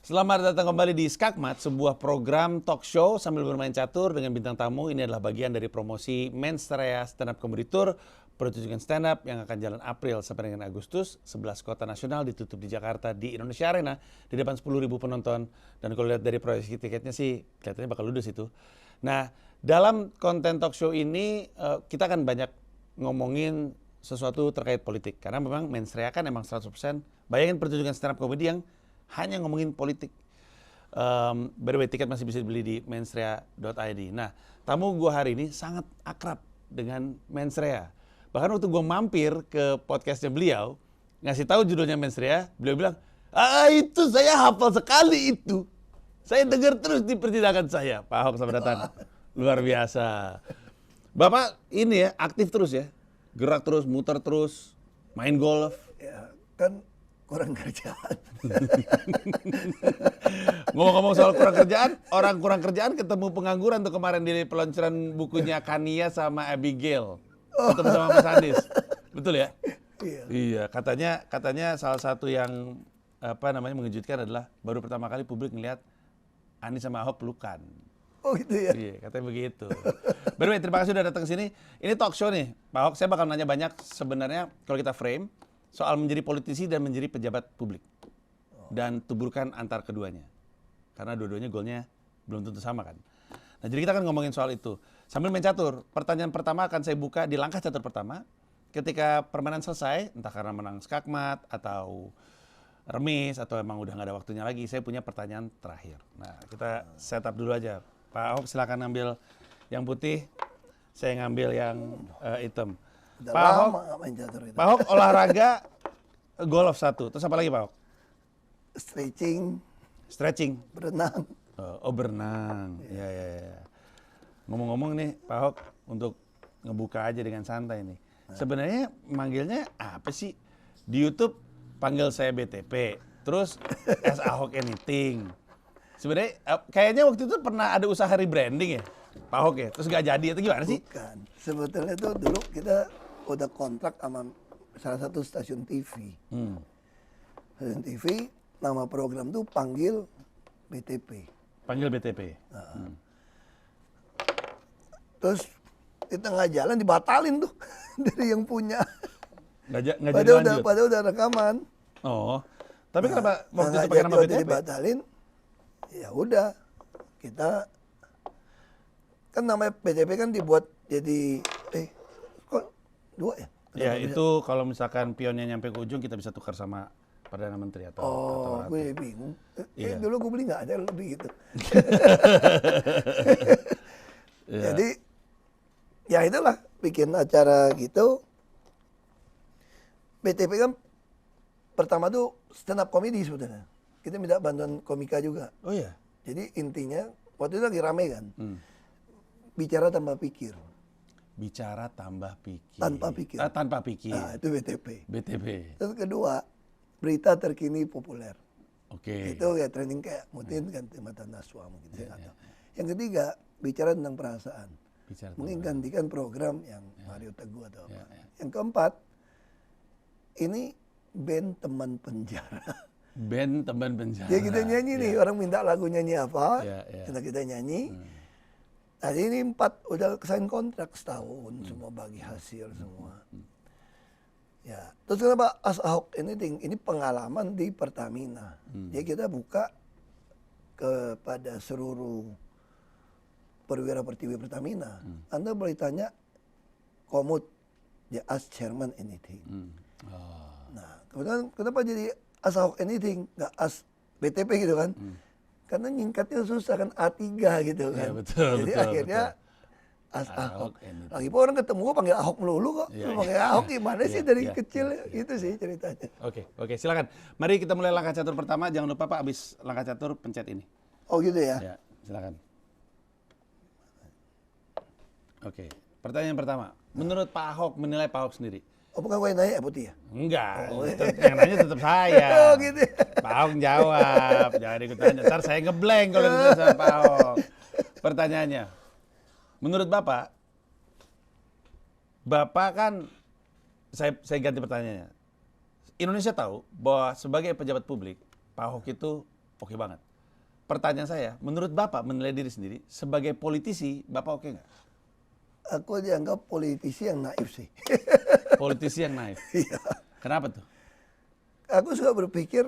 Selamat datang kembali di Skakmat, sebuah program talk show sambil bermain catur dengan bintang tamu. Ini adalah bagian dari promosi Menstrea Stand Up Comedy Tour, pertunjukan stand up yang akan jalan April sampai dengan Agustus. 11 kota nasional ditutup di Jakarta di Indonesia Arena di depan 10.000 penonton. Dan kalau lihat dari proyeksi tiketnya sih kelihatannya bakal ludes itu. Nah, dalam konten talk show ini kita akan banyak ngomongin sesuatu terkait politik. Karena memang Menstrea kan emang 100%. Bayangin pertunjukan stand up comedy yang hanya ngomongin politik. By the way, tiket masih bisa dibeli di menstrea.id. Nah, tamu gue hari ini sangat akrab dengan Menstrea. Bahkan waktu gue mampir ke podcastnya beliau, ngasih tahu judulnya Menstrea, beliau bilang, itu saya hafal sekali itu. Saya dengar terus di persidangan saya. Pak Ahok, selamat datang. Luar biasa. Bapak ini ya, aktif terus ya? Gerak terus, muter terus, main golf. Ya, kan kurang kerjaan. Ngomong-ngomong soal kurang kerjaan, orang kurang kerjaan ketemu pengangguran tuh kemarin di peluncuran bukunya Kania sama Abigail. Ketemu sama Mas Anies. Betul ya? Iya. Iya, katanya salah satu yang mengejutkan adalah baru pertama kali publik ngelihat Anies sama Ahok pelukan. Oh gitu ya? Iya, katanya begitu. By the way, terima kasih sudah datang ke sini. Ini talk show nih, Pak Ahok. Saya bakal nanya banyak sebenarnya kalau kita frame soal menjadi politisi dan menjadi pejabat publik. Dan tuburkan antar keduanya. Karena dua-duanya goalnya belum tentu sama kan. Nah, jadi kita akan ngomongin soal itu. Sambil main catur, pertanyaan pertama akan saya buka di langkah catur pertama. Ketika permainan selesai, entah karena menang skakmat atau remis atau emang udah nggak ada waktunya lagi, saya punya pertanyaan terakhir. Nah, kita setup dulu aja. Pak Ahok silakan ngambil yang putih, saya ngambil yang hitam. Udah Pak Ahok, lama nggak main catur itu. Pak Ahok olahraga golf 1. Terus apa lagi Pak Ahok? Stretching. Berenang. Oh, berenang. Ya. Ngomong-ngomong nih Pak Ahok, untuk ngebuka aja dengan santai nih. Sebenarnya manggilnya apa sih? Di YouTube panggil saya BTP. Terus as Ahok Anything. Sebenarnya kayaknya waktu itu pernah ada usaha rebranding ya? Pak Ahok ya? Terus nggak jadi atau gimana sih? Bukan. Sebetulnya itu dulu kita udah kontrak sama salah satu stasiun TV. Stasiun TV, nama program tuh panggil BTP. Panggil BTP. Terus di tengah jalan dibatalin tuh dari yang punya. Nggak jadi lanjut? Padahal udah rekaman. Oh, tapi kenapa waktu itu Nggak pakai jadi, nama waktu BTP? dibatalin, ya udah kita kan namanya BTP kan dibuat jadi kok dua ya? Ya itu kalau misalkan pionnya nyampe ke ujung kita bisa tukar sama Perdana Menteri atau Ratu. gue bingung. Iya. Dulu gue beli nggak ada lebih gitu. Iya. Jadi ya itulah bikin acara gitu. BTP kan pertama tuh stand up comedy sebetulnya. Kita minta bantuan komika juga. Oh iya? Jadi intinya waktu itu lagi rame kan. Bicara tanpa pikir. Bicara tambah pikir. Tanpa pikir. Tanpa pikir. Nah, itu BTP. BTP. Terus kedua, berita terkini populer. Oke. Itu ya trending kayak Mutin ganti mata Naswa mungkin saya nggak tahu. Yang ketiga, bicara tentang perasaan. Bicara Mungkin gantikan program yang Mario Teguh atau apa. Ya. Yang keempat, ini band teman penjara. band teman penjara. Jadi kita nyanyi nih, orang minta lagu nyanyi apa, Ya. kita nyanyi. Nah ini 4 udah kesain kontrak setahun, semua bagi hasil semua. Ya, terus kenapa As Ahok ini pengalaman di Pertamina. Jadi kita buka kepada seluruh perwira pertiwi Pertamina. Anda boleh tanya komut, dia Ask Chairman Anything. Nah, kemudian kenapa jadi As Ahok Anything, nggak As BTP gitu kan? Karena nyingkatnya susah kan A3 gitu kan. Ya, betul, jadi betul, akhirnya betul. As Ahok. Anything. Lagi pun orang ketemu gua panggil Ahok melulu kok. Ya, Lu panggil Ahok gimana sih dari ya, kecil ya. Itu sih ceritanya. Oke, silakan. Mari kita mulai langkah catur pertama. Jangan lupa Pak, abis langkah catur pencet ini. Oh gitu ya. Ya, silakan. Oke, pertanyaan pertama. Menurut Pak Ahok, menilai Pak Ahok sendiri. Oh bukan gue yang nanya ya Putih ya? Enggak, yang nanya tetap saya. Oh gitu ya. Pak Ahok jawab, jangan ikut tanya. Ntar saya ngeblank kalau ditanya sama Pak Ahok. Pertanyaannya, menurut Bapak kan, saya ganti pertanyaannya. Indonesia tahu bahwa sebagai pejabat publik, Pak Ahok itu oke banget. Pertanyaan saya, menurut Bapak menilai diri sendiri sebagai politisi, Bapak oke nggak? Aku dianggap politisi yang naif sih. Politisi yang naif. Iya. Kenapa tuh? Aku suka berpikir,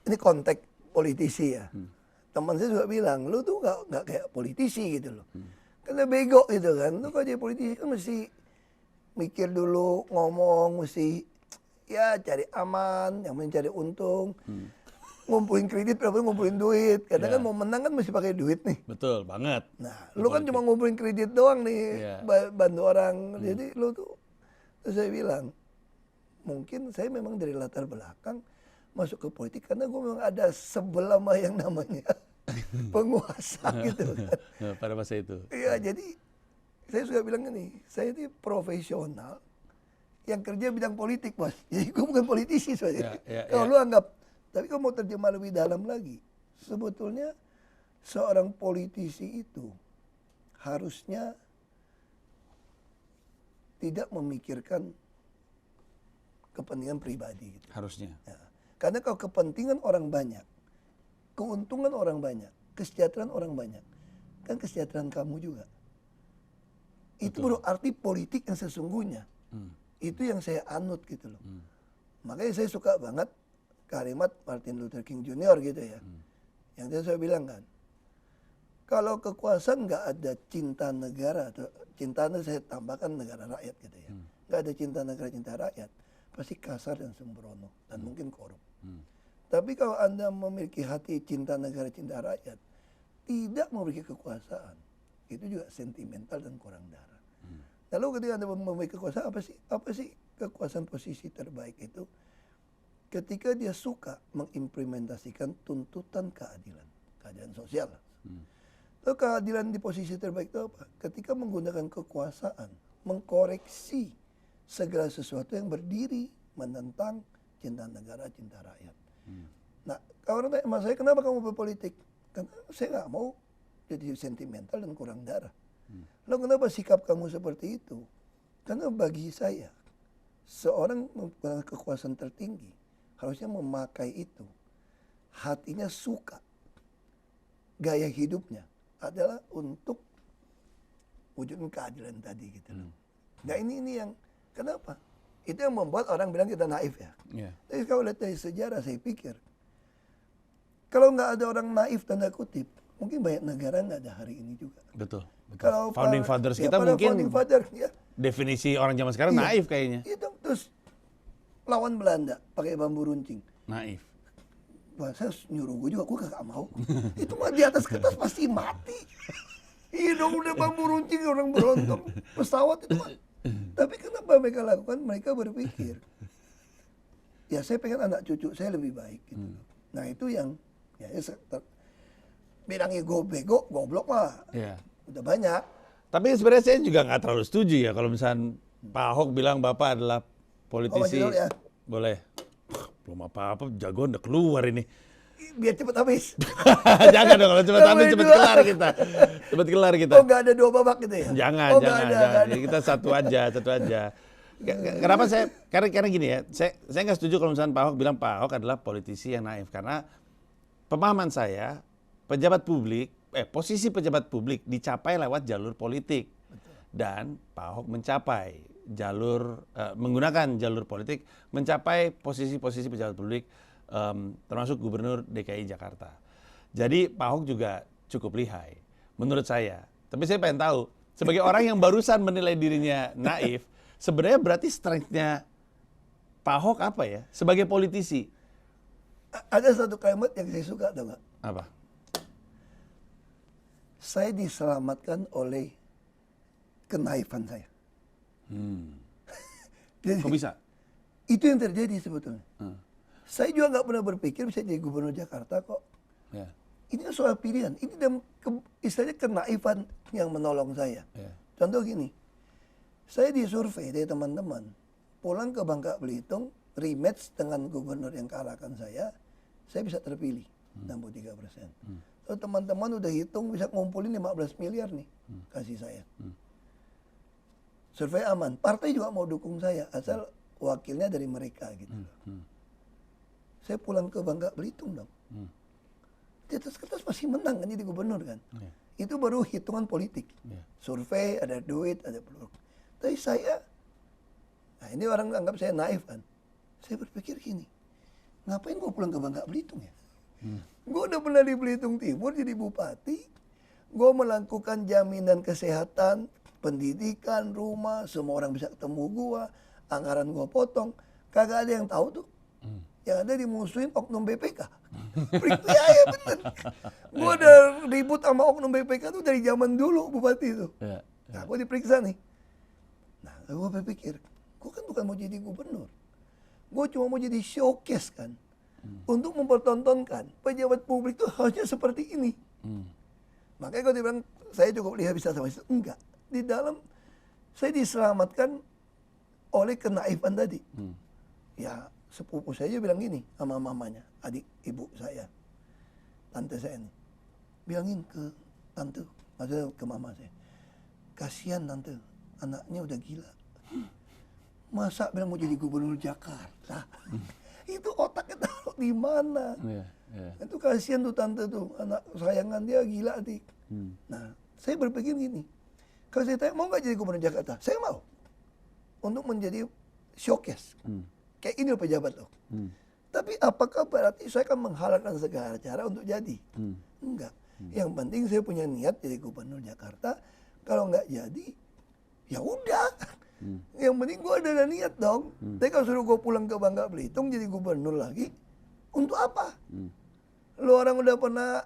ini konteks politisi ya. Teman saya juga bilang, lu tuh nggak kayak politisi gitu loh. Karena bego gitu kan. Lu kalau jadi politisi kan mesti mikir dulu, ngomong, mesti ya cari aman, yang penting cari untung. Ngumpulin kredit, berapa ngumpulin duit. Kadang kan mau menang kan mesti pakai duit nih. Betul banget. Nah, lu kan cuma ngumpulin kredit doang nih, bantu orang. Jadi lu tuh, terus saya bilang, mungkin saya memang dari latar belakang masuk ke politik karena gue memang ada sebelah sama yang namanya penguasa gitu kan. Pada masa itu. Iya, jadi saya suka bilang gini, saya ini profesional yang kerja bidang politik, Bos. Jadi gue bukan politisi soalnya. Kalau lu anggap, tapi kalau mau terjemah lebih dalam lagi, sebetulnya seorang politisi itu harusnya tidak memikirkan kepentingan pribadi. Gitu. Harusnya. Ya. Karena kalau kepentingan orang banyak, keuntungan orang banyak, kesejahteraan orang banyak, kan kesejahteraan kamu juga. Itu berarti politik yang sesungguhnya. Itu yang saya anut gitu loh. Makanya saya suka banget kalimat Martin Luther King Jr. gitu ya. Yang tadi saya bilang kan, kalau kekuasaan nggak ada cinta negara, atau cinta saya tambahkan negara rakyat gitu ya. Nggak ada cinta negara, cinta rakyat, pasti kasar dan sembrono dan mungkin korup. Tapi kalau Anda memiliki hati cinta negara, cinta rakyat, tidak memiliki kekuasaan, itu juga sentimental dan kurang darah. Lalu ketika Anda memiliki kekuasaan, apa sih kekuasaan posisi terbaik itu? Ketika dia suka mengimplementasikan tuntutan keadilan sosial. Lalu keadilan di posisi terbaik itu apa? Ketika menggunakan kekuasaan, mengkoreksi segala sesuatu yang berdiri menentang cinta negara, cinta rakyat. Nah, kalau orang tanya sama saya, kenapa kamu berpolitik? Karena saya nggak mau jadi sentimental dan kurang darah. Lalu kenapa sikap kamu seperti itu? Karena bagi saya, seorang menggunakan kekuasaan tertinggi, harusnya memakai itu. Hatinya suka. Gaya hidupnya adalah untuk wujudkan keadilan tadi gitu loh. Nah ini yang, kenapa? Itu yang membuat orang bilang kita naif ya. Tapi kalau lihat dari sejarah saya pikir, kalau nggak ada orang naif tanda kutip, mungkin banyak negara nggak ada hari ini juga. Betul. Kalau Founding fathers kita mungkin definisi orang zaman sekarang naif kayaknya. Itu terus lawan Belanda pakai bambu runcing. Naif. Wah, saya nyuruh gue juga, gue kagak mau. Itu mah di atas kertas pasti mati. Iya dong, udah bambu runcing orang berontok. Pesawat itu mah. Tapi kenapa mereka lakukan? Mereka berpikir, ya saya pengen anak cucu saya lebih baik. Gitu. Nah itu yang, ya bilangnya gue bego, goblok lah. Udah banyak. Tapi sebenarnya saya juga nggak terlalu setuju ya kalau misalnya Pak Ahok bilang Bapak adalah politisi. Ya? Boleh. Belum apa-apa, jagoan udah keluar ini. Biar cepet habis. Jangan dong, kalau cepet habis cepet kelar kita. Cepet kelar kita. Oh nggak ada 2 babak gitu ya? Jangan. Jadi kita satu aja. Kenapa karena gini ya, saya nggak setuju kalau misalnya Pak Ahok bilang Pak Ahok adalah politisi yang naif. Karena pemahaman saya, posisi pejabat publik dicapai lewat jalur politik. Dan Pak Ahok mencapai menggunakan jalur politik mencapai posisi-posisi pejabat publik termasuk Gubernur DKI Jakarta. Jadi Pak Ahok juga cukup lihai menurut saya. Tapi saya pengen tahu sebagai orang yang barusan menilai dirinya naif, sebenarnya berarti strength-nya Pak Ahok apa ya sebagai politisi? Ada satu kalimat yang saya suka, tahu nggak? Apa? Saya diselamatkan oleh kenaifan saya. Jadi, kok bisa? Itu yang terjadi sebetulnya. Saya juga nggak pernah berpikir bisa jadi gubernur Jakarta kok. Ini soal pilihan. Ini istilahnya kenaifan yang menolong saya. Contoh gini, saya disurvei dari teman-teman, pulang ke Bangka Belitung, rematch dengan gubernur yang kalahkan saya bisa terpilih 63%. Lalu teman-teman udah hitung bisa ngumpulin 15 miliar nih, kasih saya. Survei aman, partai juga mau dukung saya asal wakilnya dari mereka gitu. saya pulang ke Bangka Belitung dong. Di atas kertas masih menang kan jadi gubernur kan. Itu baru hitungan politik. Survei, ada duit, ada peluang. Tapi saya, nah ini orang anggap saya naif kan. Saya berpikir gini, ngapain gue pulang ke Bangka Belitung ya? Gue udah pernah di Belitung Timur jadi bupati. Gue melakukan jaminan kesehatan, pendidikan, rumah, semua orang bisa ketemu gue. Anggaran gue potong. Kagak ada yang tahu tuh. Yang ada dimusuhin oknum BPK. Ya bener. Gue udah ribut sama oknum BPK tuh dari zaman dulu bupati itu. Nah gue diperiksa nih. Nah gue berpikir, gue kan bukan mau jadi gubernur. Gue cuma mau jadi showcase kan. Untuk mempertontonkan pejabat publik tuh harusnya seperti ini. Makanya kalau dibilang saya cukup lihat bisa sama itu. Enggak. Di dalam saya diselamatkan oleh kenaifan tadi. Ya sepupu saya bilang gini sama mamanya, adik ibu saya, tante saya ini. Bilangin ke tante, maksudnya ke mama saya. Kasihan tante, anaknya udah gila. Masa bilang mau jadi gubernur Jakarta? Itu otaknya taruh di mana? Itu kasihan tuh tante tuh, anak sayangan dia gila adik. Nah, saya berpikir gini, kalau saya tanya mau nggak jadi gubernur Jakarta? Saya mau. Untuk menjadi showcase. Kayak ini loh pejabat loh. Tapi apakah berarti saya akan menghalalkan segala cara untuk jadi? Enggak. Yang penting saya punya niat jadi gubernur Jakarta. Kalau nggak jadi, ya udah. Yang penting gue ada niat dong. Tapi kalau suruh gue pulang ke Bangka Belitung jadi gubernur lagi, untuk apa? Lo orang udah pernah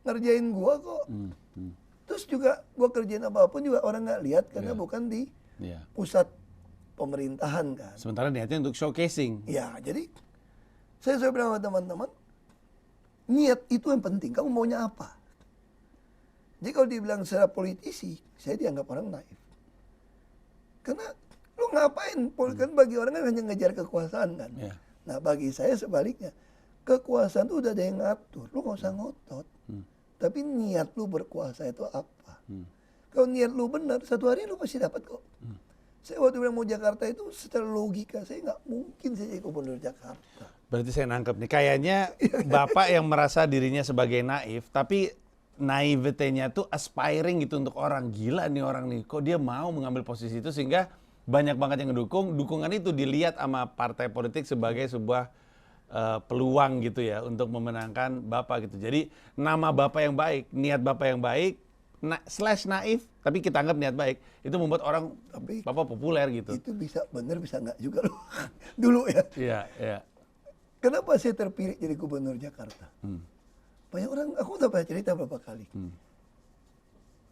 ngerjain gue kok. Terus juga gue kerjain apapun juga orang nggak lihat karena bukan di pusat pemerintahan kan. Sementara niatnya untuk showcasing. Ya, jadi saya bilang sama teman-teman, niat itu yang penting. Kamu maunya apa? Jadi kalau dibilang secara politisi, saya dianggap orang naif. Karena lu ngapain? Kan bagi orang kan hanya ngejar kekuasaan kan. Nah bagi saya sebaliknya, kekuasaan itu udah ada yang ngatur. Lu gak usah ngotot. Tapi niat lu berkuasa itu apa? Kalau niat lu benar, satu hari lu pasti dapat kok. Saya waktu bilang mau Jakarta itu secara logika, saya nggak mungkin saya jadi gubernur Jakarta. Berarti saya nangkep nih, kayaknya Bapak yang merasa dirinya sebagai naif, tapi naivete-nya tuh aspiring gitu untuk orang. Gila nih orang nih, kok dia mau mengambil posisi itu sehingga banyak banget yang ngedukung. Dukungan itu dilihat sama partai politik sebagai sebuah peluang gitu ya untuk memenangkan Bapak gitu. Jadi nama Bapak yang baik, niat Bapak yang baik, slash naif, tapi kita anggap niat baik, itu membuat orang Bapak populer gitu. Itu bisa bener, bisa enggak juga loh. Dulu ya. Iya. Kenapa saya terpilih jadi gubernur Jakarta? Banyak orang, aku udah pernah cerita beberapa kali.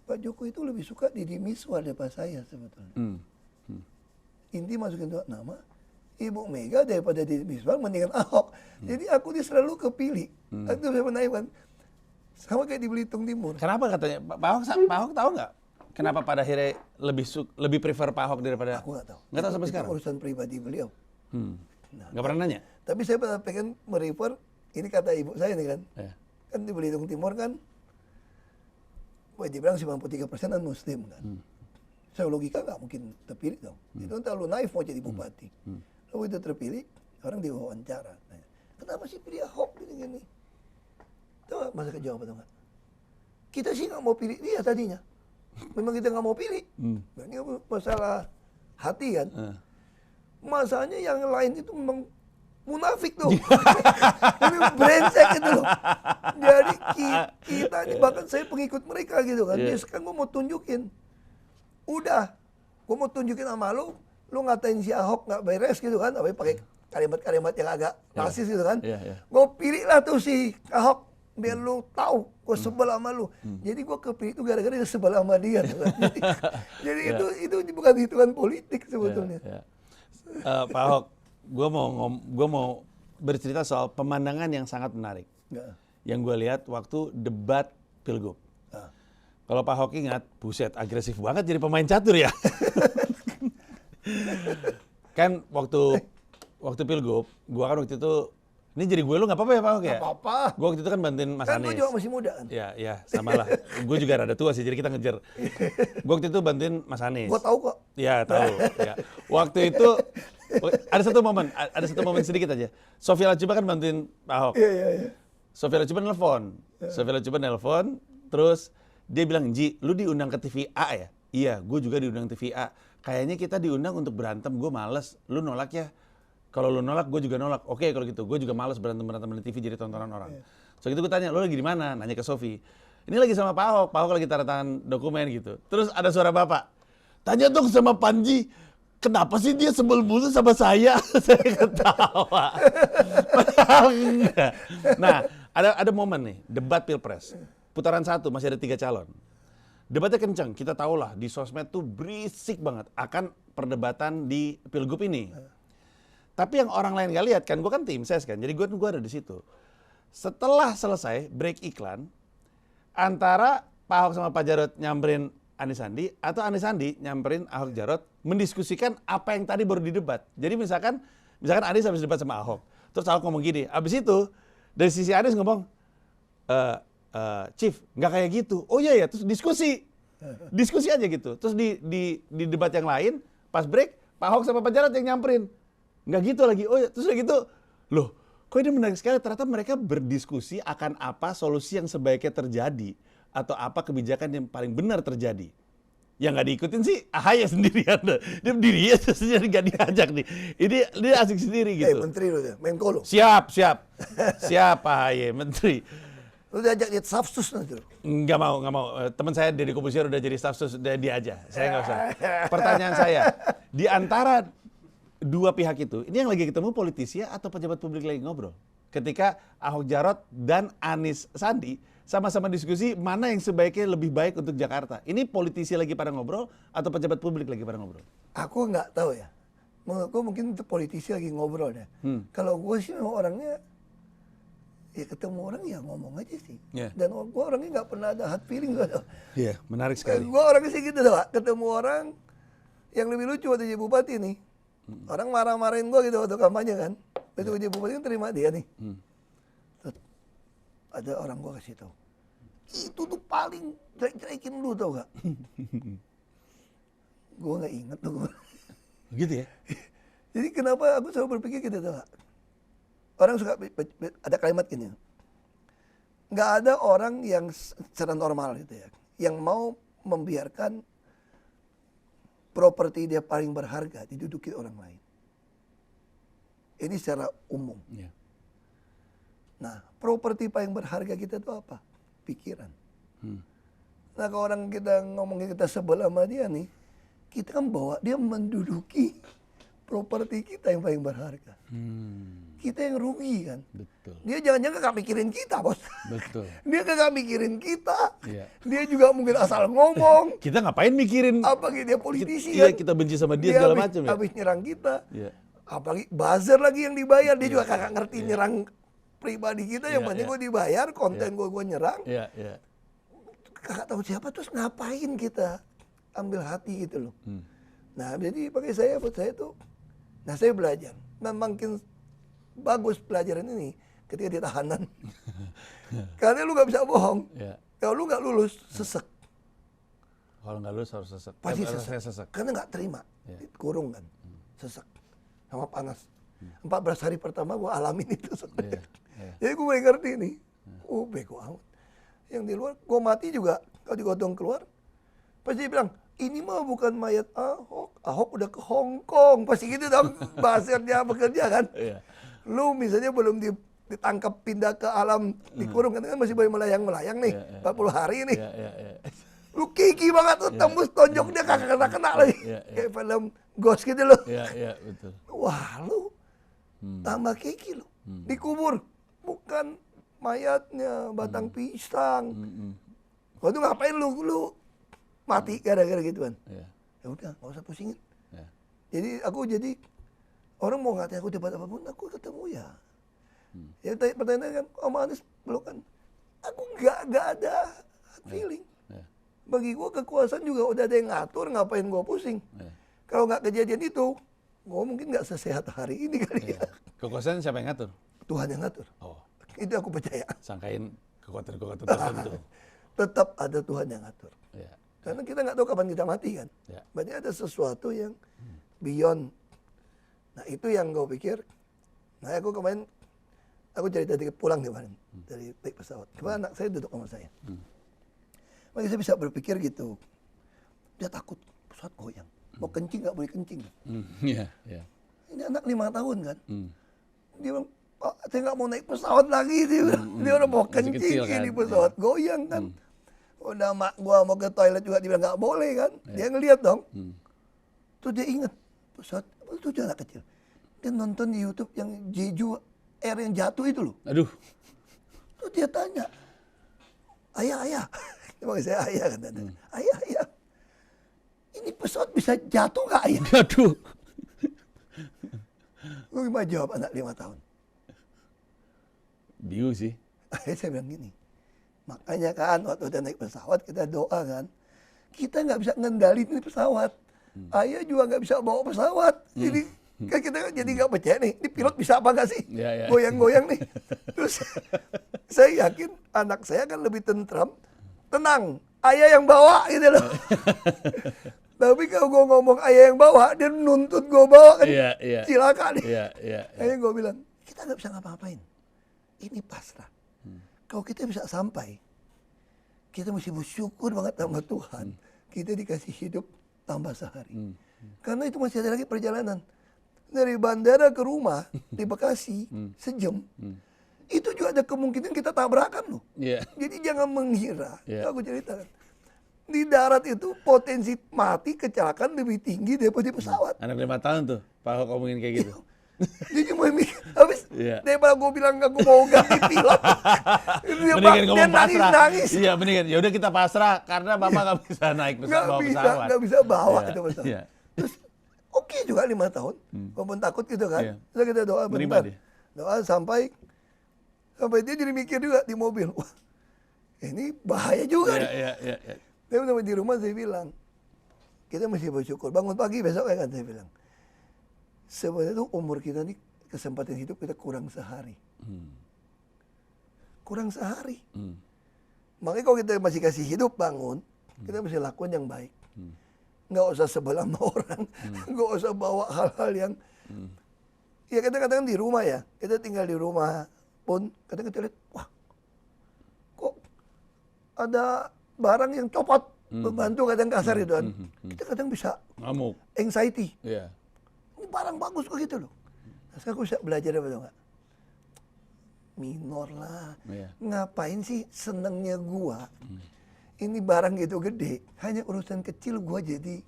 Pak Jokowi itu lebih suka Deddy Miswar daripada saya sebetulnya. Inti masukin dua nama, Ibu Mega daripada Deddy Miswar mendingan Ahok. Jadi aku ini selalu kepilih. Itu saya menaikkan. Sama kayak di Belitung Timur. Kenapa katanya? Pak Ahok tahu nggak? Kenapa pada akhirnya lebih prefer Pak Ahok daripada? Aku nggak tahu. Nggak tahu sampai Itu sekarang? urusan pribadi beliau. Nggak pernah nanya? Tapi saya pengen merefer, ini kata ibu saya nih kan. Kan di Belitung Timur kan, boleh dibilang 93% kan Muslim kan. Saya logika nggak mungkin terpilih dong. Itu terlalu naif mau jadi bupati. Lalu itu terpilih, orang diwawancara. Kenapa sih pilih Ahok gini-gini? Tahu gak masa kejawab atau enggak? Kita sih nggak mau pilih dia tadinya. Memang kita nggak mau pilih. Ini masalah hati kan. Masanya yang lain itu memang munafik tuh. Ini brengsek gitu loh. Jadi kita ini bahkan saya pengikut mereka gitu kan. Jadi sekarang gue mau tunjukin. Udah, gue mau tunjukin sama lu ngatain si Ahok nggak beres gitu kan. Tapi pakai kalimat-kalimat yang agak rasis gitu kan. Gue pilih lah tuh si Ahok. Biar lu tahu, gue sebel sama lu. Jadi gue kepilih itu gara-gara dia sebel sama dia. Jadi itu bukan hitungan politik sebetulnya. Pak Ahok, gue mau bercerita soal pemandangan yang sangat menarik. Yang gue lihat waktu debat Pilgub. Kalau Pak Ahok ingat, buset agresif banget jadi pemain catur ya. Kan waktu Pilgub, gue kan waktu itu, ini jadi gue lu nggak apa-apa ya Pak Ahok ya? Nggak apa-apa. Gue waktu itu kan bantuin Mas Anies. Kan gue juga masih muda kan? Ya sama lah. Gue juga rada tua sih, jadi kita ngejar. Gue waktu itu bantuin Mas Anies. Gue tahu kok. Ya tahu. Ya. Waktu itu Ada satu momen sedikit aja. Sofia Lacuba kan bantuin Pak Ahok. Iya. Sofia Lacuba nelpon, terus dia bilang, Ji, lu diundang ke TV A ya? Iya, gue juga diundang TV A. Kayaknya kita diundang untuk berantem, gue males. Lu nolak ya? Kalau lu nolak, gue juga nolak. Oke, kalau gitu, gue juga males berantem di TV jadi tontonan orang. So gitu gue tanya, lu lagi di mana? Nanya ke Sofi. Ini lagi sama Pak Ahok lagi tanda tangan dokumen gitu. Terus ada suara bapak, tanya dong sama Panji, kenapa sih dia sebel mulu sama saya? Saya ketawa. Padahal enggak. Nah, ada momen nih, debat Pilpres. Putaran 1, masih ada 3 calon. Debatnya kencang, kita tahu lah di sosmed tuh berisik banget akan perdebatan di Pilgub ini. Tapi yang orang lain gak lihat kan, gue kan tim ses kan, jadi gue ada di situ. Setelah selesai break iklan, antara Pak Ahok sama Pak Jarod nyamperin Anies Sandi atau Anies Sandi nyamperin Ahok Jarot mendiskusikan apa yang tadi baru didebat. Jadi misalkan Anies habis debat sama Ahok, terus Ahok ngomong gini, abis itu dari sisi Anies ngomong, Chief, nggak kayak gitu. Oh iya ya, terus diskusi aja gitu. Terus di debat yang lain, pas break, Pak Ahok sama Pak Jarod yang nyamperin. Nggak gitu lagi. Oh ya, terus udah gitu, loh, kok ini menarik sekali. Ternyata mereka berdiskusi akan apa solusi yang sebaiknya terjadi atau apa kebijakan yang paling benar terjadi. Yang nggak diikutin sih AHY sendirian. Dia berdiri aja sendiri, nggak diajak nih. Ini dia asik sendiri gitu. Menteri lu ya, Menko lu. Siap AHY, menteri. Lu diajak lihat Stafsus nanti lu. Nggak mau. Teman saya Deddy Corbuzier udah jadi staff sus, dia aja. Saya nggak usah. Pertanyaan saya, di antara dua pihak itu, ini yang lagi ketemu politisi atau pejabat publik lagi ngobrol? Ketika Ahok Jarot dan Anies Sandi sama-sama diskusi mana yang sebaiknya lebih baik untuk Jakarta. Ini politisi lagi pada ngobrol atau pejabat publik lagi pada ngobrol? Aku nggak tahu ya. Menurutku mungkin itu politisi lagi ngobrol ya. Kalau gue sih memang orangnya, ya ketemu orang ya ngomong aja sih. Yeah. Dan gue orangnya nggak pernah ada hard feeling. Iya, menarik sekali. Gue orangnya sih gitu Pak. Ketemu orang yang lebih lucu waktu jadi bupati nih. Orang marah-marahin gue gitu waktu kampanye kan. Waktu jadi bupati kan terima dia nih. Terus ada orang gue kasih tahu. Itu tuh paling jelek-jelekin lu tau gak? Gue gak inget tuh gue. Gitu ya? Jadi kenapa aku selalu berpikir gitu tau gak? Orang suka ada kalimat gini. Gak ada orang yang secara normal gitu ya. Yang mau membiarkan properti dia paling berharga diduduki orang lain. Ini secara umum. Yeah. Nah, properti paling berharga kita itu apa? Pikiran. Nah, kalau orang kita ngomongin kita sebel sama dia nih, kita kan bawa dia menduduki properti kita yang paling berharga. Kita yang rugi kan. Betul. Dia jangan-jangan gak mikirin kita, Bos. Betul. Dia gak mikirin kita. Iya. Dia juga mungkin asal ngomong. Kita ngapain mikirin? Apalagi dia politisi Iya, kan. kita benci sama dia segala macam ya. Habis nyerang kita. Iya. Apalagi buzzer lagi yang dibayar. Dia juga kagak ngerti nyerang pribadi kita. Yang penting gue dibayar, konten gue nyerang. Iya, iya. Kagak tahu siapa, terus ngapain kita ambil hati gitu loh. Nah, jadi pakai saya, buat saya tuh, nah saya belajar. Nah, makin bagus pelajaran ini ketika di tahanan. Karena lu gak bisa bohong. Iya. Kalau lu gak lulus, sesek. Kalau nggak lulus harus sesek. Pasti Saya sesek. Karena gak terima. Kurung kan. Sesek. Sama panas. 14 hari pertama gue alamin itu. Iya. Jadi gue mulai ngerti nih. Oh, bego amat. Yang di luar, gue mati juga. Kalau digodong keluar, pasti dia bilang, ini mah bukan mayat Ahok. Ahok udah ke Hong Kong. Pasti gitu dong bahasanya bekerja kan. Iya. Lu misalnya belum ditangkap pindah ke alam dikurung kan masih boleh melayang-melayang nih. 40 hari nih. Iya. Lu kiki banget tuh tembus tonjok dia kagak kena lagi. Kayak film Ghost gitu loh. Iya, betul. Wah, lu tambah kiki lu. Dikubur bukan mayatnya batang pisang. Waktu ngapain lu mati gara-gara gituan. Iya. Ya udah, enggak usah pusingin. Iya. Jadi aku orang mau ngatain aku debat apapun, aku ketemu ya. Ya pertanyaan kan, sama Anies belum kan. Aku nggak ada feeling. Bagi gue kekuasaan juga udah ada yang ngatur, ngapain gue pusing. Kalau nggak kejadian itu, gue mungkin nggak sesehat hari ini kali ya. Kekuasaan siapa yang ngatur? Tuhan yang ngatur. Oh, Itu aku percaya. sangkain kekuatan-kekuatan tertentu. Tetap ada Tuhan yang ngatur. Iya. Karena kita nggak tahu kapan kita mati kan. Ya. Berarti ada sesuatu yang beyond. Nah itu yang gue pikir. Nah aku kemarin, aku cerita dikit pulang kemarin dari naik pesawat. Kemarin anak saya duduk sama saya. Makanya saya bisa berpikir gitu. Dia takut pesawat goyang. Mau kencing nggak boleh kencing. Iya, iya. Ini anak 5 tahun kan. Dia bilang, Pak, saya nggak mau naik pesawat lagi. Dia bilang, dia udah mau Masih kencing, kecil kan? ini pesawat goyang kan. Udah mak gua mau ke toilet juga, dia bilang nggak boleh kan. Dia ngeliat dong. Terus dia ingat, pesawat, itu dia anak kecil. Dia nonton di YouTube yang Jeju Air yang jatuh itu loh. Aduh. Terus dia tanya, ayah. Emang saya ayah kan. Ayah. Ini pesawat bisa jatuh nggak ayah? Aduh. Gue gimana jawab anak 5 tahun? Bingung sih. Akhirnya saya bilang gini, makanya kan waktu udah naik pesawat kita doa kan, kita nggak bisa ngendalin ini pesawat. Ayah juga nggak bisa bawa pesawat. Jadi kan kita jadi nggak percaya nih, ini pilot bisa apa nggak sih? Ya. Goyang-goyang nih. Terus saya yakin anak saya kan lebih tentram, tenang, ayah yang bawa gitu loh. Tapi kalau gue ngomong ayah yang bawa, dia nuntut gue bawa kan, Iya. cilaka nih. Iya. Akhirnya gue bilang, kita nggak bisa ngapa-ngapain. Ini pasrah. Kalau kita bisa sampai, kita mesti bersyukur banget sama Tuhan. Kita dikasih hidup tambah sehari. Karena itu masih ada lagi perjalanan. Dari bandara ke rumah di Bekasi, sejam. Itu juga ada kemungkinan kita tabrakan loh. Iya. Jadi jangan mengira. Iya. Aku ceritakan. Di darat itu potensi mati kecelakaan lebih tinggi daripada di pesawat. Anak 5 tahun tuh, Pak Ahok ngomongin kayak gitu. Dia cuma mikir, habis Iya. daripada gue bilang aku mau ganti pilot. Mendingan dia ngomong pasrah. nangis. Iya, mendingan. Ya udah kita pasrah karena Mama nggak bisa naik bawa pesawat. Nggak bisa bawa Iya, itu pesawat. iya. Terus oke juga 5 tahun, walaupun takut gitu kan. Iya. Terus kita doa Menerima bentar. dia. Doa sampai dia jadi mikir juga di mobil. Wah, ini bahaya juga nih. Iya. Tapi teman di rumah saya bilang, kita mesti bersyukur. Bangun pagi besok kan saya bilang. Sebenarnya tuh umur kita nih, kesempatan hidup kita kurang sehari. Kurang sehari. Makanya kalau kita masih kasih hidup bangun, kita mesti lakukan yang baik. Nggak usah sebelah sama orang. Nggak usah bawa hal-hal yang... Ya kita katakan di rumah ya. Kita tinggal di rumah pun, kadang kita lihat, wah, kok ada barang yang copot, membantu kadang kasar itu kan. Kita kadang bisa Ngamuk. anxiety. Iya. Ini barang bagus kok gitu loh. Nah, sekarang aku bisa belajar apa tuh nggak? Minor lah. Iya. Ngapain sih senengnya gua? Ini barang gitu gede, hanya urusan kecil gua jadi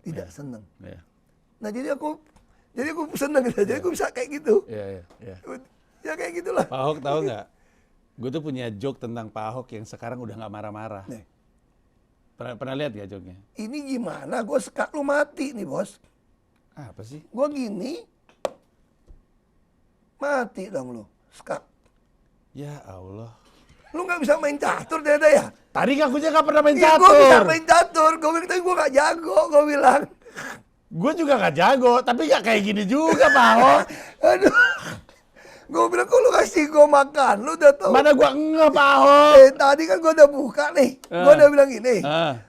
tidak seneng. Iya. Nah jadi aku seneng gitu. Jadi aku bisa kayak gitu. Iya. Ya kayak gitulah. Pak Ahok tahu nggak? Gue tuh punya joke tentang Pak Ahok yang sekarang udah nggak marah-marah. Nih, Pernah lihat nggak joke-nya? ini gimana? Gua sekak lu mati nih bos. Apa sih? Gua gini, mati dong lu. Sekak. Ya Allah. Lu nggak bisa main catur ternyata ya? Tadi ngakunya nggak pernah main Iya, catur. gue bisa main catur. Gue bilang, tapi gue gak jago, gue bilang. Gue juga nggak jago, tapi nggak kayak gini juga Pak Ahok. Aduh. Gue bilang, kok lu kasih gue makan? Lu udah tahu. Mana gua nge Pak Ahok. Tadi kan gue udah buka nih. Gue udah bilang gini.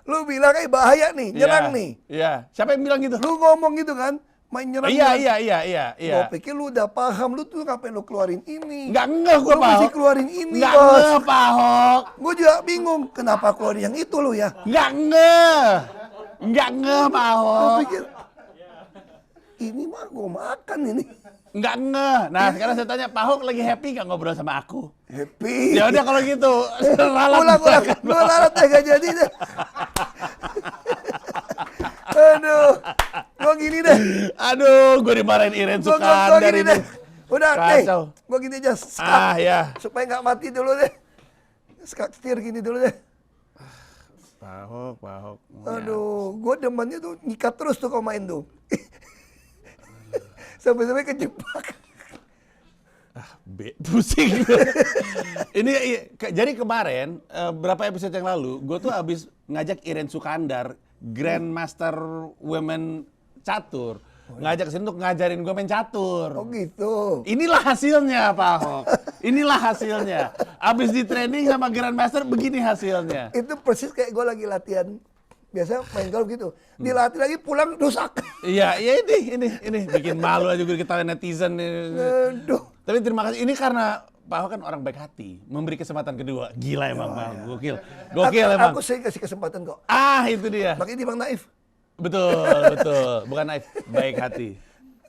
Lu bilang kayak bahaya nih, nyerang nih. Iya. Siapa yang bilang gitu? Lu ngomong gitu kan, main nyerang. Iya. Gue pikir lu udah paham, lu tuh ngapain lu keluarin ini. Nggak ngeh gua Lu Pak mesti Ahok. keluarin ini, Nggak bos. ngeh Pak Ahok. Gue juga bingung, kenapa keluarin yang itu lu ya. Nggak ngeh Pak Gue Ahok. pikir, ini mah gue makan ini. Nggak ngeh. Nah sekarang saya tanya, Pak Ahok lagi happy nggak ngobrol sama aku? Happy. Ya udah kalau gitu. Ralat. Ulang. Lu lalat gak jadi deh. Aduh. Gua gini deh. Aduh, gue dimarahin Iren Gua Sukandar gini ini. deh. Udah, nih. Kacau. Gua gini aja. Skak. Ya. Supaya gak mati dulu deh. Skak setir gini dulu deh. Pak Ahok. Aduh. Gua demennya tuh nyikat terus tuh kalau main tuh. Sampai-sampai kejebak. Pusing. Ini jadi kemarin berapa episode yang lalu, gue tuh habis ngajak Iren Sukandar, Grandmaster Women Catur, ngajak kesini untuk ngajarin gue main catur. Oh gitu. Inilah hasilnya Pak Ahok. Inilah hasilnya. Abis di training sama Grandmaster begini hasilnya. Itu persis kayak gue lagi latihan Biasa main golf gitu. Dilatih lagi pulang rusak. Iya, ini bikin malu aja gue ketawa netizen. Aduh. Tapi terima kasih. Ini karena Pak Ahok kan orang baik hati, memberi kesempatan kedua. Gila emang, Bang. Gokil. Gokil emang. Aku sering kasih kesempatan kok. Itu dia. Makanya dia Bang Naif. Betul. Bukan naif, baik hati.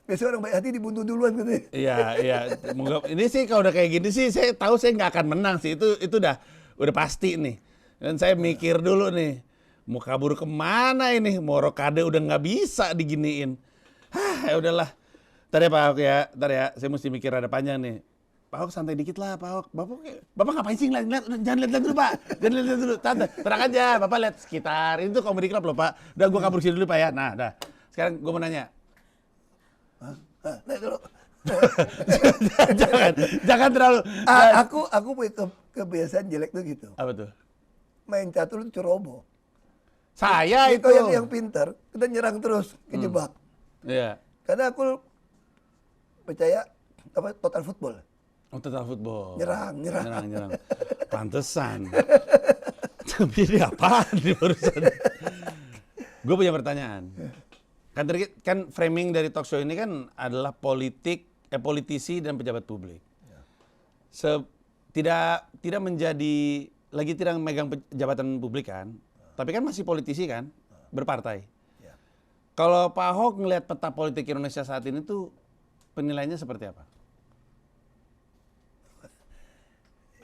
Biasanya orang baik hati dibunuh duluan gitu. Iya. Ini sih kalau udah kayak gini sih, saya tahu saya nggak akan menang sih. Itu udah pasti nih. Dan saya mikir dulu nih, mau kabur kemana ini? Mau rokade udah nggak bisa diginiin. Ya udahlah. Ntar ya Pak Ahok ya, saya mesti mikir ada panjang nih. Pak Ahok santai dikit lah, Pak Ahok. Bapak ngapain sih ngeliat? Jangan lihat dulu Pak. Jangan lihat dulu. Tenang aja, Bapak lihat sekitar. Itu comedy club loh Pak. Udah gue kabur sini dulu Pak ya. Nah, dah. Sekarang gue mau nanya. Naik dulu. jangan terlalu. Aku punya kebiasaan jelek tuh gitu. Apa tuh? Main catur itu ceroboh. Saya itu. Yang pintar, kita nyerang terus, kejebak. Iya. Karena aku percaya total football. Total football. Nyerang. Pantesan. Tapi ini apaan nih urusan? Gue punya pertanyaan. Kan framing dari talk show ini kan adalah politisi dan pejabat publik. Tidak menjadi lagi tidak megang jabatan publik kan, tapi kan masih politisi kan, berpartai. Kalau Pak Ahok ngelihat peta politik Indonesia saat ini tuh penilaiannya seperti apa?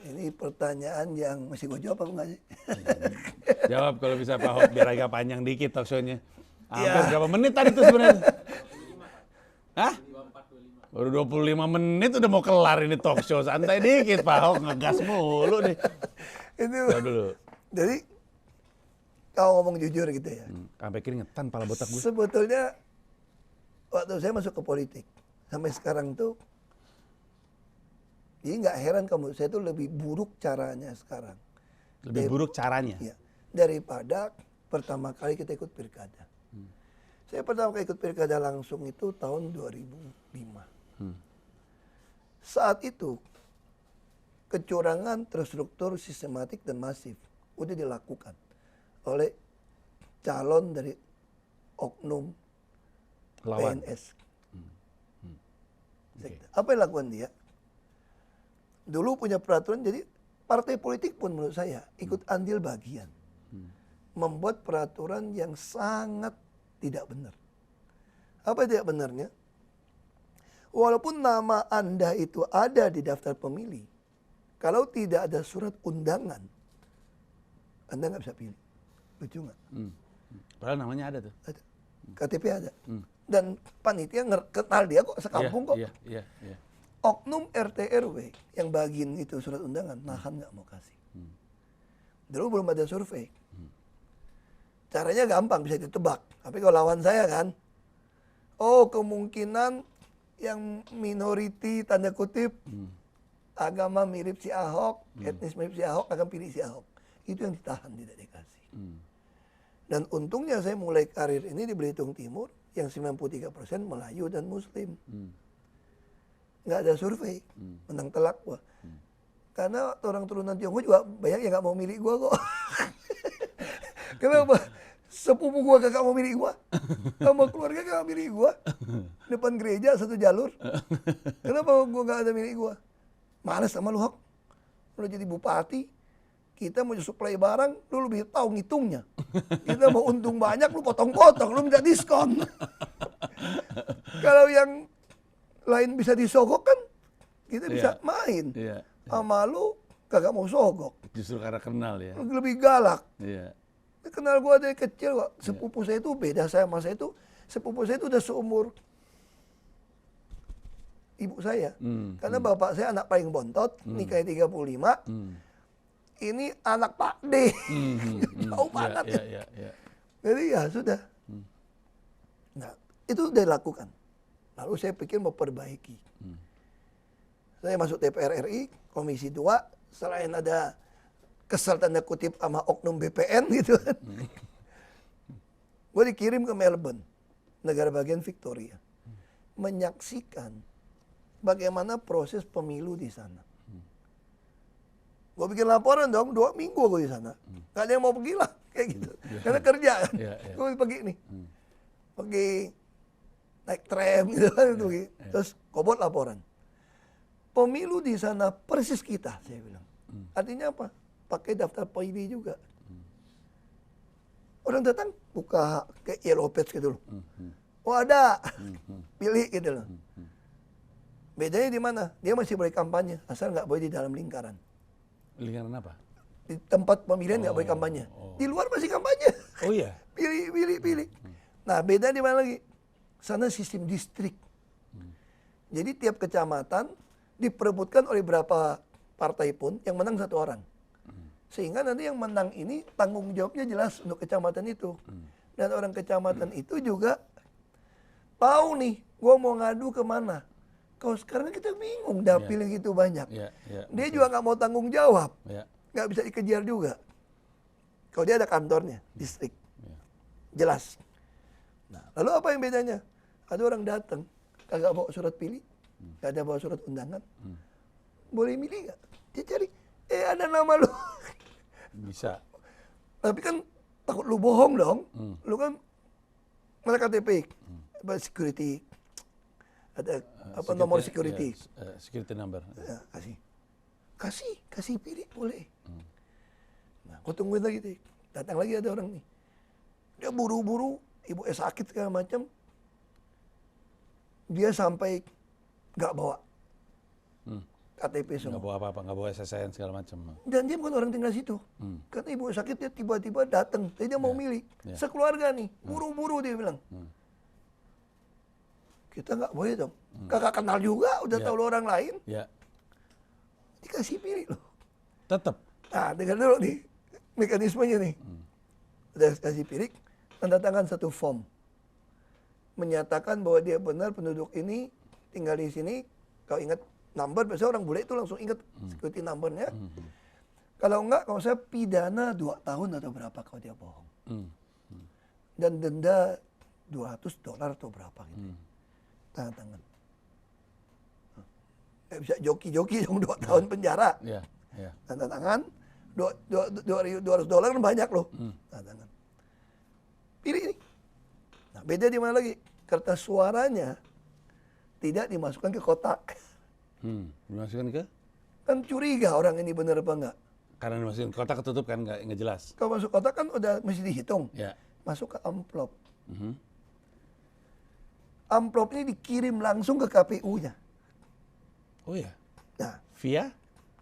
Ini pertanyaan yang mesti gue jawab apa enggak sih? Jawab kalau bisa Pak Ahok, biar agak panjang dikit talk show-nya. Berapa menit tadi tuh sebenarnya? Hah? Baru 25 menit udah mau kelar ini talk show. Santai dikit Pak Ahok, ngegas mulu nih. Itu. Dulu. Jadi kalau ngomong jujur gitu ya. Sampai keringetan pala botak gue. Sebetulnya waktu saya masuk ke politik sampai sekarang tuh, jadi nggak heran kamu, saya tuh lebih buruk caranya sekarang. Lebih buruk caranya? Iya, daripada pertama kali kita ikut pilkada. Saya pertama kali ikut pilkada langsung itu tahun 2005. Saat itu kecurangan terstruktur, sistematik dan masif udah dilakukan oleh calon dari oknum lawan PNS. Apa yang lakukan dia? Dulu punya peraturan, jadi partai politik pun menurut saya ikut andil bagian. Membuat peraturan yang sangat tidak benar. Apa tidak benarnya? Walaupun nama Anda itu ada di daftar pemilih, kalau tidak ada surat undangan, Anda nggak bisa pilih. Lucu nggak? Padahal namanya ada tuh. Ada. KTP ada. Dan panitia kenal dia kok, sekampung kok. Iya. Oknum RT RW yang bagiin itu surat undangan, nahan nggak mau kasih. Dulu belum ada survei. Caranya gampang, bisa ditebak. Tapi kalau lawan saya kan, kemungkinan yang minority tanda kutip, agama mirip si Ahok, etnis mirip si Ahok, akan pilih si Ahok. Itu yang ditahan, tidak dikasih. Dan untungnya saya mulai karir ini di Belitung Timur, yang 93% Melayu dan Muslim. Nggak ada survei, menang telak gua. Karena orang turunan Tionghoa juga banyak yang nggak mau milih gua kok. Kenapa? Sepupu gua kagak mau milih gua, sama keluarga kagak milih gua. Depan gereja satu jalur. Kenapa gua nggak ada milih gua? Males sama lu Hok. Lu jadi bupati, kita mau suplai barang, lu lebih tahu ngitungnya. Kita mau untung banyak, lu potong-potong, lu minta diskon. Kalau yang lain bisa disogok kan, kita bisa main. Sama lu kagak mau sogok. Justru karena kenal ya. Lebih galak. Iya. Kenal gua dari kecil kok. Sepupu saya itu beda saya sama saya itu. Sepupu saya itu udah seumur ibu saya. Karena bapak saya anak paling bontot, nikahnya 35. Ini anak Pak D. Tahu banget. Iya. Jadi ya sudah. Nah, itu udah dilakukan. Lalu saya pikir mau perbaiki. Saya masuk DPR RI, Komisi 2, selain ada kesal tanda kutip sama oknum BPN gitu kan. Gue dikirim ke Melbourne, negara bagian Victoria. Menyaksikan. Bagaimana proses pemilu di sana. Gue bikin laporan dong, 2 minggu gue di sana. Gak ada yang mau pergi lah, kayak gitu. Karena kerja kan. Gue pergi nih. Pergi naik tram gitu kan. Terus gue buat laporan. Pemilu di sana persis kita, saya bilang. Artinya apa? Pakai daftar pemilih juga. Orang datang, buka kayak yellow page gitu loh. Oh ada, pilih gitu loh. Bedanya di mana? Dia masih boleh kampanye, asal nggak boleh di dalam lingkaran. Lingkaran apa? Di tempat pemilihan nggak boleh kampanye. Di luar masih kampanye. Oh iya? Pilih. Nah beda di mana lagi? Sana sistem distrik. Jadi tiap kecamatan diperebutkan oleh berapa partai pun, yang menang 1 orang. Sehingga nanti yang menang ini tanggung jawabnya jelas untuk kecamatan itu. Dan orang kecamatan itu juga tahu nih, gue mau ngadu kemana. Kalau sekarang kita bingung, dapilnya gitu banyak. Dia juga nggak mau tanggung jawab. Nggak bisa dikejar juga. Kalau dia ada kantornya, distrik. Jelas. Nah, lalu apa yang bedanya? Ada orang datang, kagak bawa surat pilih, nggak ada bawa surat undangan. Boleh milih nggak? Dia cari, ada nama lu. Bisa. Tapi kan takut lu bohong dong. Lu kan mana KTP, security, ada apa nomor security. Security number. Ya, kasih pilih boleh. Nah, gua tungguin lagi deh. Datang lagi ada orang nih. Dia buru-buru, ibu sakit segala macam. Dia sampai nggak bawa KTP semua. Nggak bawa apa-apa, nggak bawa SSN segala macam. Dan dia bukan orang tinggal situ. Karena ibu sakit dia tiba-tiba datang. Jadi dia mau milih. Sekeluarga nih, buru-buru dia bilang. Kita nggak boleh dong. Kakak kenal juga, udah tahu lo orang lain. Dikasih pilih loh. Tetap. Nah, dengar dulu nih mekanismenya nih. Udah kasih pilih, tanda tangan satu form. Menyatakan bahwa dia benar penduduk ini tinggal di sini. Kau ingat number, biasanya orang bule itu langsung ingat security numbernya. Kalau enggak, kalau saya pidana 2 tahun atau berapa kalau dia bohong. Dan denda $200 atau berapa gitu. Tanda tangan. Nggak bisa joki-joki dong 2 tahun penjara. Tanda tangan, $200 kan banyak loh. Tanda tangan. Pilih ini. Nah, beda di mana lagi? Kertas suaranya tidak dimasukkan ke kotak. Dimasukkan ke? Kan curiga orang ini benar apa enggak. Karena dimasukin kotak ketutup kan nggak jelas. Kalau masuk kotak kan udah mesti dihitung. Ya. Masuk ke amplop. Amplop ini dikirim langsung ke KPU-nya. Oh ya? Nah, Via?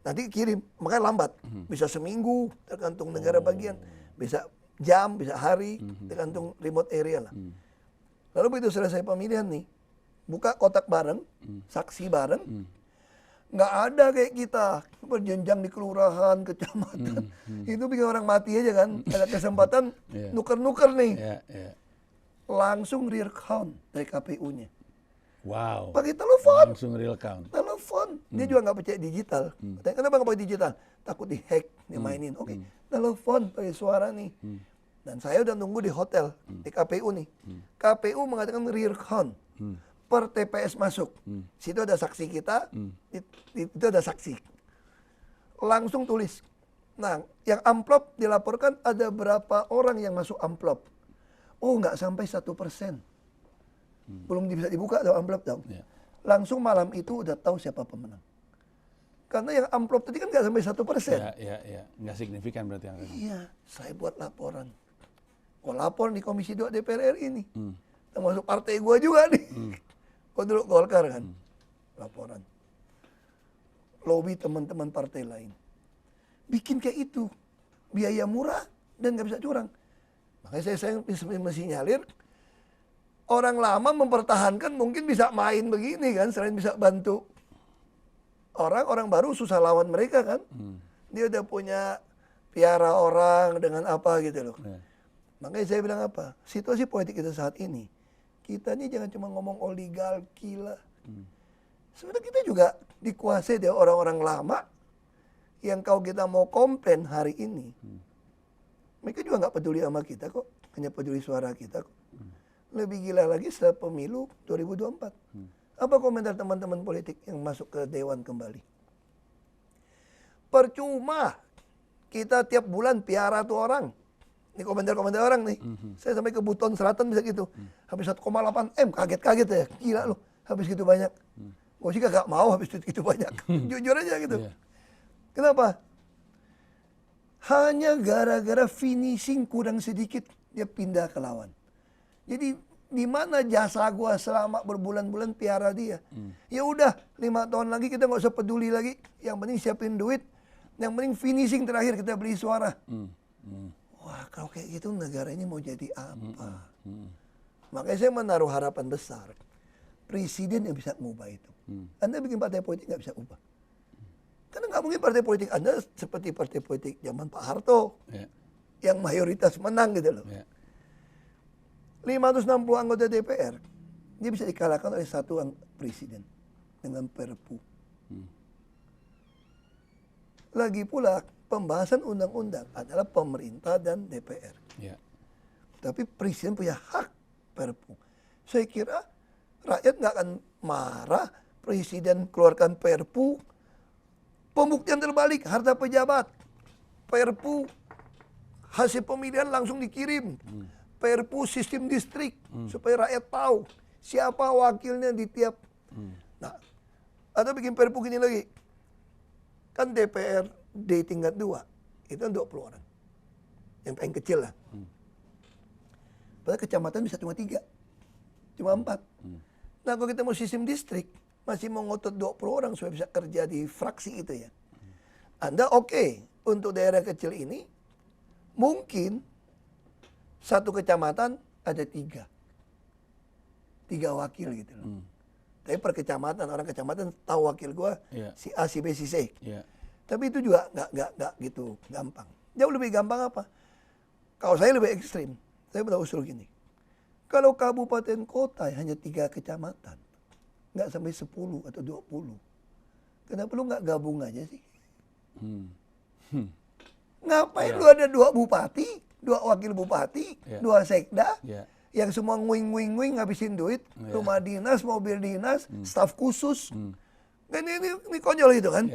nanti kirim, makanya lambat. Bisa seminggu, tergantung negara bagian. Bisa jam, bisa hari, tergantung remote area lah. Lalu begitu selesai pemilihan nih, buka kotak bareng, saksi bareng. Nggak ada kayak kita berjenjang di kelurahan, kecamatan. Itu bikin orang mati aja kan. Ada kesempatan nuker-nuker nih. Langsung real count dari KPU-nya. Wow. Pakai telepon. Langsung real count. Telepon. Dia juga nggak percaya digital. Katanya, kenapa nggak pakai digital? Takut dihack, dimainin. Oke, telepon pakai suara nih. Dan saya udah nunggu di hotel, di KPU nih. KPU mengatakan real count. Per TPS masuk. Situ ada saksi kita, itu ada saksi. Langsung tulis. Nah, yang amplop dilaporkan ada berapa orang yang masuk amplop. Oh, nggak sampai 1%. Belum bisa dibuka tuh amplop dong. Langsung malam itu udah tahu siapa pemenang. Karena yang amplop tadi kan nggak sampai 1%. Iya. Nggak signifikan berarti yang itu. Iya, saya buat laporan. Gue lapor di Komisi 2 DPR RI nih. Termasuk partai gue juga nih. Gue dulu Golkar kan. Laporan. Lobby teman-teman partai lain. Bikin kayak itu. Biaya murah dan nggak bisa curang. Makanya saya mesti nyalir. Orang lama mempertahankan mungkin bisa main begini kan. Selain bisa bantu orang baru susah lawan mereka kan. Dia udah punya piara orang dengan apa gitu loh. Makanya saya bilang apa? Situasi politik kita saat ini. Kita ini jangan cuma ngomong oligarki lah. Sebenarnya kita juga dikuasai dari orang-orang lama yang kalau kita mau komplain hari ini, mereka juga nggak peduli sama kita kok, hanya peduli suara kita kok. Lebih gila lagi setelah pemilu 2024. Apa komentar teman-teman politik yang masuk ke Dewan kembali? Percuma kita tiap bulan piara tuh orang. Ini komentar-komentar orang nih. Saya sampai ke Buton Selatan bisa gitu. Habis 1,8 M, kaget-kaget ya. Gila loh, habis gitu banyak. Gue sih kagak mau habis gitu banyak. Jujur aja gitu. Iya. Kenapa? Hanya gara-gara finishing kurang sedikit, dia pindah ke lawan. Jadi di mana jasa gua selama berbulan-bulan piara dia? Ya udah, 5 tahun lagi kita nggak usah peduli lagi. Yang penting siapin duit. Yang penting finishing terakhir kita beli suara. Wah, kalau kayak gitu negara ini mau jadi apa? Makanya saya menaruh harapan besar. Presiden yang bisa mengubah itu. Anda bikin partai politik nggak bisa ubah. Karena nggak mungkin partai politik Anda seperti partai politik zaman Pak Harto. Ya. Yang mayoritas menang gitu loh. Ya. 560 anggota DPR, dia bisa dikalahkan oleh satu presiden dengan Perpu. Lagi pula pembahasan undang-undang adalah pemerintah dan DPR. Ya. Tapi presiden punya hak Perpu. Saya kira rakyat nggak akan marah presiden keluarkan Perpu. Pembuktian terbalik, harta pejabat. Perpu, hasil pemilihan langsung dikirim. Perpu sistem distrik supaya rakyat tahu siapa wakilnya di tiap. Nah, atau bikin perpu gini lagi. Kan DPRD tingkat 2 itu kan 20 orang. Yang paling kecil lah. Padahal kecamatan bisa cuma 3. Cuma 4. Nah, kalau kita mau sistem distrik, masih mau ngotot 20 orang supaya bisa kerja di fraksi itu ya. Anda oke, untuk daerah kecil ini mungkin satu kecamatan ada 3 wakil gitu loh. Tapi per kecamatan, orang kecamatan tahu wakil gua si A, si B, si C. Tapi itu juga nggak gitu gampang. Jauh lebih gampang apa? Kalau saya lebih ekstrim, saya pernah usul gini. Kalau kabupaten kota hanya 3 kecamatan, nggak sampai 10 atau 20. Kenapa lu nggak gabung aja sih? Ngapain lu ada 2 bupati, 2 wakil bupati, 2 sekda, yang semua nguing ngabisin duit, rumah dinas, mobil dinas, staf khusus. Kan ini konyol itu kan?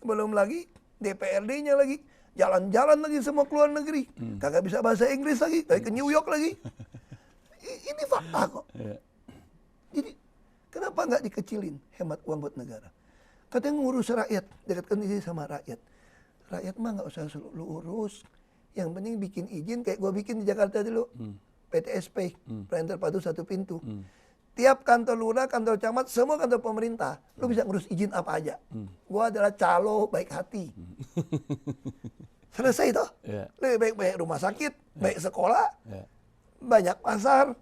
Belum lagi DPRD-nya lagi, jalan-jalan lagi semua ke luar negeri. Kagak bisa bahasa Inggris lagi, kayak ke New York lagi. Ini fakta kok. Jadi kenapa nggak dikecilin hemat uang buat negara? Katanya ngurus rakyat, dekatkan diri sama rakyat. Rakyat mah nggak usah lu urus. Yang penting bikin izin kayak gua bikin di Jakarta dulu. PTSP, Perintah Terpadu Satu Pintu. Tiap kantor lurah, kantor camat, semua kantor pemerintah, lu bisa ngurus izin apa aja. Gua adalah calo baik hati. Selesai toh. Lebih baik rumah sakit, baik sekolah, banyak pasar.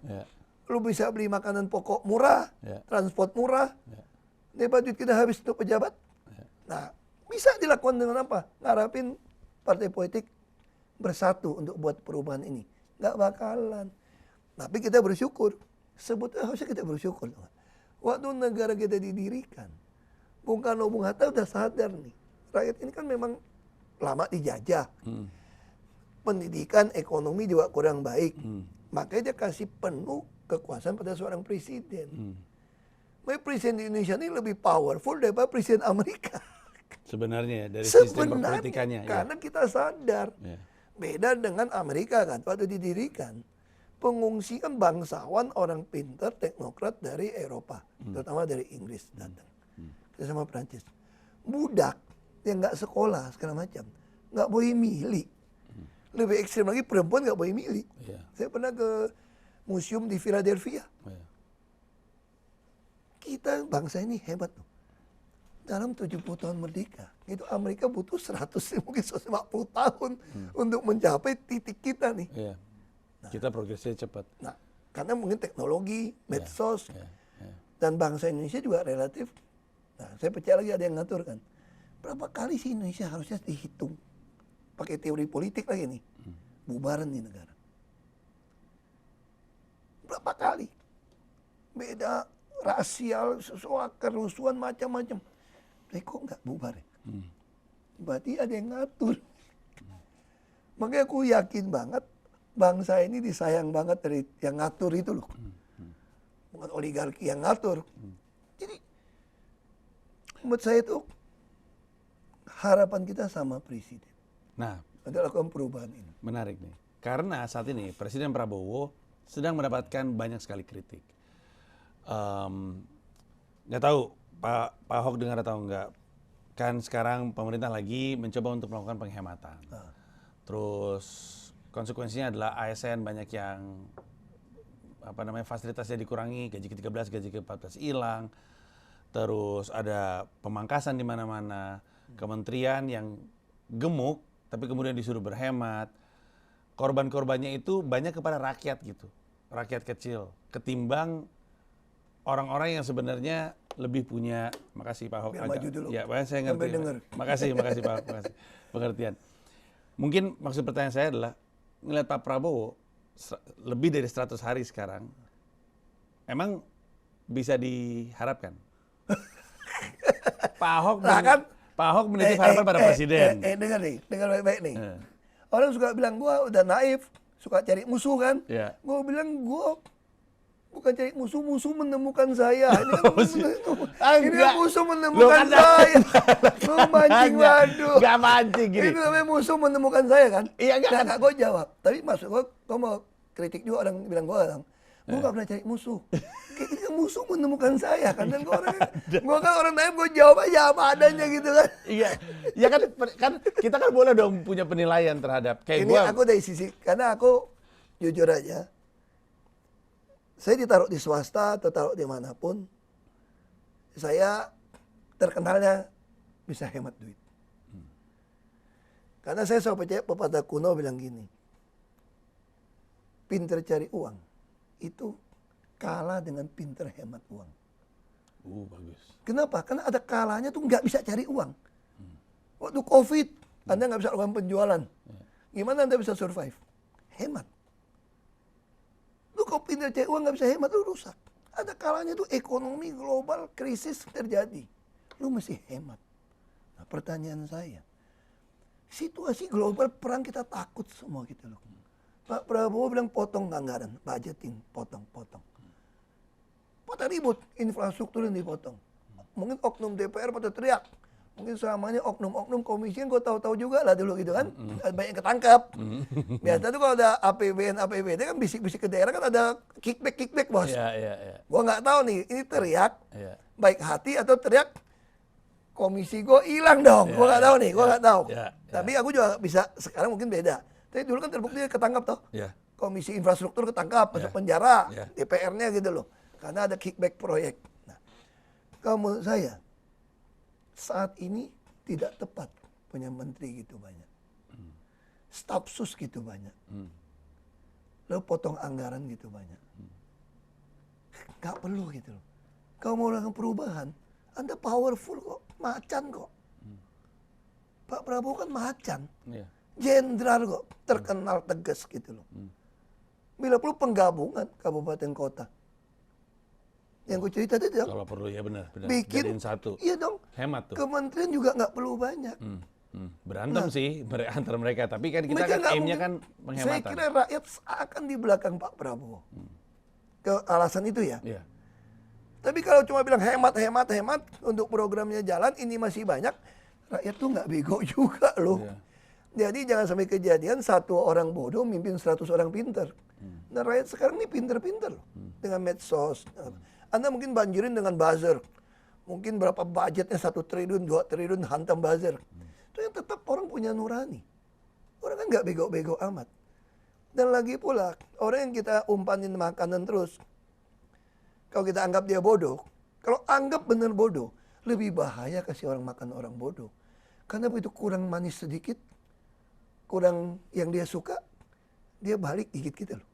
Lu bisa beli makanan pokok murah, transport murah. Daripada duit kita habis untuk pejabat. Nah, bisa dilakukan dengan apa? Ngarapin partai politik bersatu untuk buat perubahan ini. Nggak bakalan. Tapi kita bersyukur. Sebetulnya harusnya kita bersyukur. Waktu negara kita didirikan, Bung Karno, Bung Hatta udah sadar nih. Rakyat ini kan memang lama dijajah. Pendidikan, ekonomi juga kurang baik. Makanya dia kasih penuh kekuasaan pada seorang presiden. Makanya presiden di Indonesia ini lebih powerful daripada presiden Amerika. Sebenarnya ya, dari sistem perpolitikannya. Karena kita sadar. Beda dengan Amerika kan, waktu didirikan. Pengungsi kan bangsawan, orang pintar, teknokrat dari Eropa. Terutama dari Inggris datang. Kita sama Prancis. Budak yang nggak sekolah, segala macam. Nggak boleh milih. Lebih ekstrim lagi, perempuan nggak boleh milih. Saya pernah ke museum di Philadelphia. Kita bangsa ini hebat loh. Dalam 70 tahun merdeka, itu Amerika butuh 100, mungkin 150 tahun untuk mencapai titik kita nih. Nah, kita progresnya cepat. Nah, karena mungkin teknologi, medsos, dan bangsa Indonesia juga relatif. Nah, saya percaya lagi ada yang ngatur kan. Berapa kali sih Indonesia harusnya dihitung? Pakai teori politik lagi nih. Bubaran nih negara. Berapa kali? Beda rasial, sesuatu kerusuhan macam-macam. Kok nggak bubar ya? Berarti ada yang ngatur. Makanya aku yakin banget bangsa ini disayang banget dari yang ngatur itu loh. Bukan oligarki yang ngatur. Jadi menurut saya itu harapan kita sama Presiden. Nah, Untuk lakukan perubahan ini. menarik nih. Karena saat ini Presiden Prabowo sedang mendapatkan banyak sekali kritik. Nggak tahu Pak Ahok dengar atau enggak. Kan sekarang pemerintah lagi mencoba untuk melakukan penghematan. Terus konsekuensinya adalah ASN banyak yang fasilitasnya dikurangi, gaji ke-13, gaji ke-14 hilang. Terus ada pemangkasan di mana-mana, kementerian yang gemuk tapi kemudian disuruh berhemat. Korban-korbannya itu banyak kepada rakyat gitu. Rakyat kecil ketimbang orang-orang yang sebenarnya lebih punya, makasih Pak Ahok. Biar maju dulu. Ya, saya ngerti. Sampai dengar. Makasih Pak Ahok, makasih. Pengertian. Mungkin maksud pertanyaan saya adalah, ngelihat Pak Prabowo lebih dari 100 hari sekarang, emang bisa diharapkan? Pak Ahok menitip harapan pada Presiden. Dengar baik-baik nih. Orang suka bilang gua udah naif, suka cari musuh kan. Ya. Gua bilang gua bukan cari musuh, musuh menemukan saya. Ini kan ini kan musuh menemukan saya. Lu mancing waduh. Gak mancing gini. Itu namanya musuh menemukan saya kan? Iya, Nggak gue jawab. Tapi maksud gue mau kritik juga orang bilang gue nggak pernah cari musuh. Kayak musuh menemukan saya kan? Dan gue kan orang naif, gue jawab aja apa adanya gitu kan? Iya, ya kan kita kan boleh dong punya penilaian terhadap kayak Ini aku dari sisi, karena aku jujur aja, saya ditaruh di swasta atau taruh dimanapun, saya terkenalnya bisa hemat duit. Karena saya selalu percaya pepatah kuno bilang gini, pinter cari uang itu kalah dengan pinter hemat uang. Bagus. Kenapa? Karena ada kalanya tuh nggak bisa cari uang. Waktu COVID, Anda nggak bisa lakukan penjualan. Gimana Anda bisa survive? Hemat. Lu kalau pinter cari uang nggak bisa hemat, lu rusak. Ada kalanya tuh ekonomi global krisis terjadi. Lu mesti hemat. Nah pertanyaan saya, situasi global perang kita takut semua gitu loh. Pak Prabowo bilang potong anggaran, budgeting, potong. Pada ribut, infrastruktur yang dipotong. Mungkin oknum DPR pada teriak. Mungkin selamanya oknum-oknum komisi yang gue tahu-tahu juga lah dulu gitu kan. Banyak yang ketangkap. Biasa tuh kalau ada APBN, APBD kan bisik-bisik ke daerah kan ada kickback bos. Iya. Gue nggak tahu nih, ini teriak Iya. baik hati atau teriak komisi gue hilang dong. Gue nggak tahu nih, gue nggak tahu. Tapi aku juga bisa, sekarang mungkin beda. Tapi dulu kan terbukti ketangkap toh. Komisi infrastruktur ketangkap, masuk penjara, DPR-nya gitu loh. Karena ada kickback proyek. Nah, kalau menurut saya, saat ini tidak tepat punya menteri gitu banyak. Staf sus gitu banyak. Lalu potong anggaran gitu banyak. Gak perlu gitu loh. Kalau mau melakukan perubahan, Anda powerful kok, macan kok. Pak Prabowo kan macan. Jenderal kok, terkenal tegas gitu loh. Bila perlu penggabungan kabupaten kota. Yang gue cerita tadi dong. Kalau perlu ya benar. Bikin jadiin satu. Iya dong. Hemat tuh. Kementerian juga nggak perlu banyak. Berantem sih antara mereka, tapi kan kita Mereka kan nggak aimnya kan mungkin. penghematan. Saya kira rakyat akan di belakang Pak Prabowo. Ke alasan itu ya. Iya. Tapi kalau cuma bilang hemat untuk programnya jalan, ini masih banyak, rakyat tuh nggak bego juga loh. Iya. Jadi jangan sampai kejadian satu orang bodoh mimpin 100 orang pinter. Nah rakyat sekarang ini pinter-pinter loh. Dengan medsos. Anda mungkin banjirin dengan buzzer. Mungkin berapa budgetnya 1 triliun, 2 triliun hantam buzzer. Itu yang tetap orang punya nurani. Orang kan nggak bego-bego amat. Dan lagi pula, orang yang kita umpanin makanan terus, kalau kita anggap dia bodoh, kalau anggap bener bodoh, lebih bahaya kasih orang makan orang bodoh. Karena begitu kurang manis sedikit, kurang yang dia suka, dia balik gigit kita loh.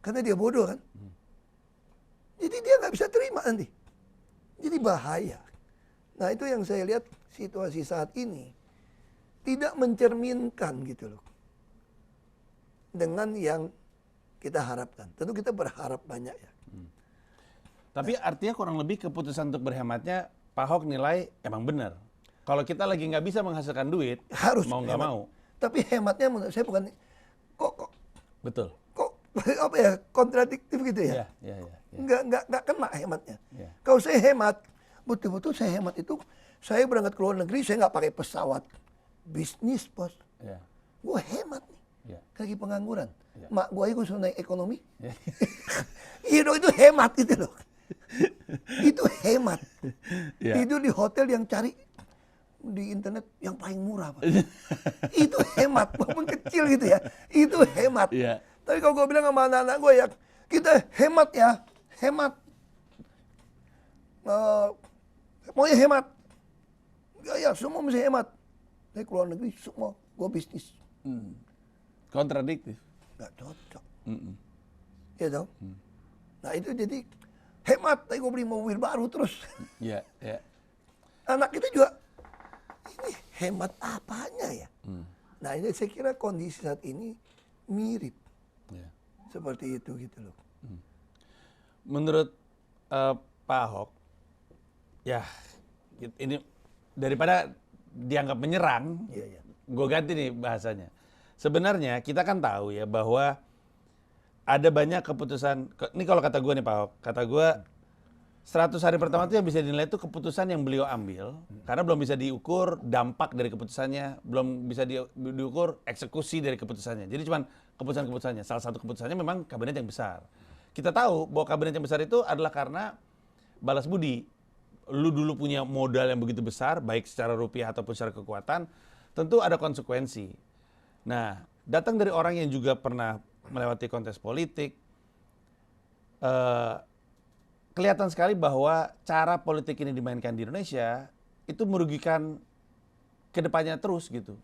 Karena dia bodoh kan. Jadi dia nggak bisa terima nanti. Jadi bahaya. Nah itu yang saya lihat situasi saat ini tidak mencerminkan gitu loh. Dengan yang kita harapkan. Tentu kita berharap banyak ya. Tapi artinya kurang lebih keputusan untuk berhematnya Pak Ahok nilai emang benar. Kalau kita lagi nggak bisa menghasilkan duit, Harus mau nggak hemat. mau. Tapi hematnya menurut saya bukan kok Betul. apa ya kontradiktif gitu ya. Iya. Nggak kena hematnya. Iya. Kalau saya hemat, betul-betul saya hemat itu Saya berangkat ke luar negeri, saya nggak pakai pesawat bisnis, bos. Ya. Gue hemat nih. Ya. Lagi pengangguran. Ya. Mak gue aja suruh naik ekonomi. Ya. Iya dong, itu hemat gitu loh. Itu hemat. Ya. Tidur di hotel yang cari di internet yang paling murah, Pak. Itu hemat, walaupun kecil gitu ya. Itu hemat. Ya. Tapi kalau gue bilang sama anak-anak gue ya, kita hemat ya, hemat. Maunya hemat. Ya, semua mesti hemat. Saya keluar negeri, semua gue bisnis. Kontradiktif. Nggak cocok. Mm-mm. Ya dong. Nah itu jadi hemat. Tapi gue beli mobil baru terus. Ya, ya. Anak kita juga, ini hemat apanya ya? Nah ini saya kira kondisi saat ini mirip. Ya. Seperti itu gitu loh. Menurut Pak Ahok, ya ini daripada dianggap menyerang, Iya, iya. gue ganti nih bahasanya. Sebenarnya kita kan tahu ya bahwa ada banyak keputusan, ini kalau kata gue nih Pak Ahok, kata gue 100 hari pertama itu yang bisa dinilai itu keputusan yang beliau ambil, karena belum bisa diukur dampak dari keputusannya, belum bisa diukur eksekusi dari keputusannya. Jadi cuman keputusan-keputusannya. Salah satu keputusannya memang kabinet yang besar. Kita tahu bahwa kabinet yang besar itu adalah karena balas budi. Lu dulu punya modal yang begitu besar, baik secara rupiah ataupun secara kekuatan, tentu ada konsekuensi. Nah, datang dari orang yang juga pernah melewati kontes politik, kelihatan sekali bahwa cara politik ini dimainkan di Indonesia itu merugikan kedepannya terus gitu.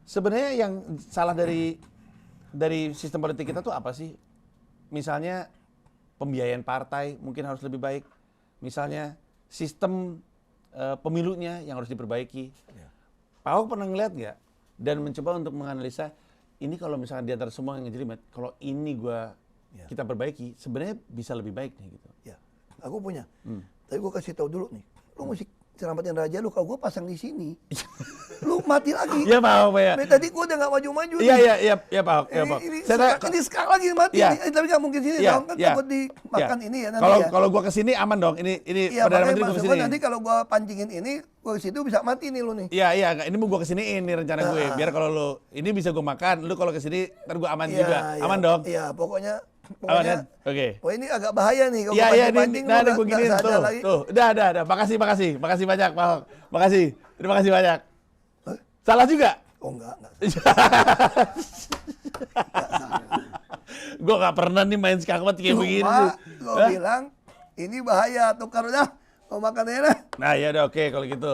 Sebenarnya yang salah dari sistem politik kita tuh apa sih? Misalnya pembiayaan partai mungkin harus lebih baik. Misalnya sistem pemilunya yang harus diperbaiki. Pak Ahok pernah ngeliat nggak dan mencoba untuk menganalisa ini kalau misalkan di antara semua yang ngejelimet, kalau ini kita perbaiki, sebenarnya bisa lebih baik nih gitu. Ya, aku punya. Tapi gue kasih tahu dulu nih, lu mesti selamatin raja lu. Kalau gue pasang di sini, lu mati lagi. Iya Pak Ahok ya. Tadi gue udah nggak maju-maju. Iya Pak Ahok. Iya Pak Ahok. Ini sekarang lagi mati. Ya. Nih. Tapi nggak mungkin sini dong, kan takut dimakan ini ya nanti ya. Kalau gue kesini aman dong. Ini Iya, Perdana makanya Menteri gue maksud kesini. gue nanti kalau gue pancingin ini, gue ke situ bisa mati nih lu nih. Iya, ini mau gue kesiniin nih rencana gue. Biar kalau lu ini bisa gue makan, lu kalau kesini ntar gue aman juga. Aman dong. Iya, pokoknya. Aman kan? Oke. Wah ini agak bahaya nih. Kalau Iya, pancing nah, lu gue giniin nggak sadar tuh. lagi. Tuh, udah. Makasih banyak Pak Ahok. Makasih. Terima kasih banyak. Salah juga? Oh enggak. Gue gak pernah nih main skakmat kayak begini. Gue bilang ini bahaya. Tukar udah. Mau makan enak. Nah ya udah oke kalau gitu.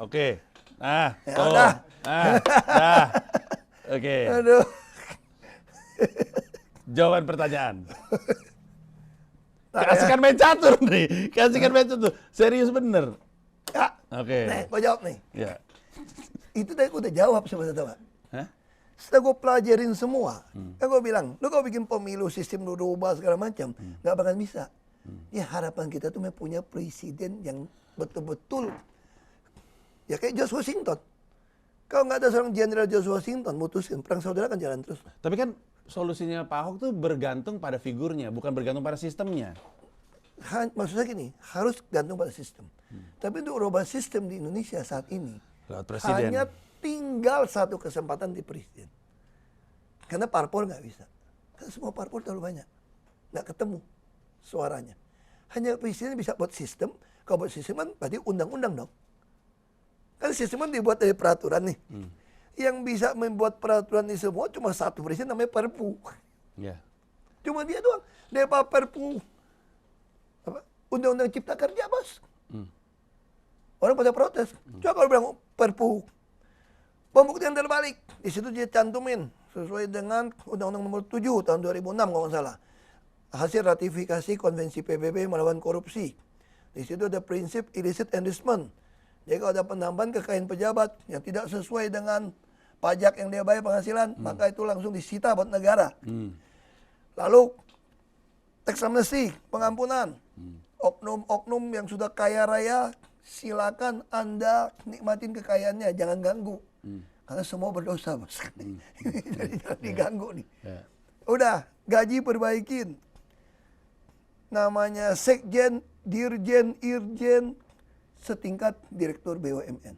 Oke. Ya Tuh. udah. Dah. Oke. Aduh. Jawaban pertanyaan. Kasihkan main catur nih. Kasihkan main catur. Serius bener. Ya. Oke. Nih, gue jawab nih. Ya. Itu tadi gue udah jawab sebenarnya. Hah? Setelah gue pelajarin semua, kan gue bilang, lu kalau bikin pemilu sistem lu rubah segala macam, nggak bakal bisa. Ya harapan kita tuh punya presiden yang betul-betul, ya kayak George Washington. Kalau nggak ada seorang Jenderal George Washington mutusin, perang saudara kan jalan terus. Tapi kan solusinya Pak Ahok tuh bergantung pada figurnya, bukan bergantung pada sistemnya. Maksudnya gini, harus gantung pada sistem. Tapi untuk ubah sistem di Indonesia saat ini, Lewat presiden. hanya tinggal satu kesempatan di presiden. Karena parpol nggak bisa. Karena semua parpol terlalu banyak. Nggak ketemu suaranya. Hanya presiden bisa buat sistem. Kalau buat sistem kan berarti undang-undang dong. Kan sistem kan dibuat dari peraturan nih. Yang bisa membuat peraturan ini semua cuma satu presiden namanya Perpu. Ya. Cuma dia doang. Dia Perpu. Apa? Undang-undang Cipta Kerja, bos. Orang pada protes. Coba kalau bilang Perpu. Pembuktian terbalik. Di situ dia cantumin. Sesuai dengan Undang-Undang Nomor 7 tahun 2006 kalau nggak salah. Hasil ratifikasi Konvensi PBB melawan korupsi. Di situ ada prinsip illicit enrichment. Jadi kalau ada penambahan kekayaan pejabat yang tidak sesuai dengan pajak yang dia bayar penghasilan, maka itu langsung disita buat negara. Lalu tax amnesty, pengampunan. Oknum-oknum yang sudah kaya raya, silakan Anda nikmatin kekayaannya, jangan ganggu. Karena semua berdosa, bos. Jadi jangan diganggu nih. Udah, gaji perbaikin. Namanya sekjen, dirjen, irjen, setingkat direktur BUMN.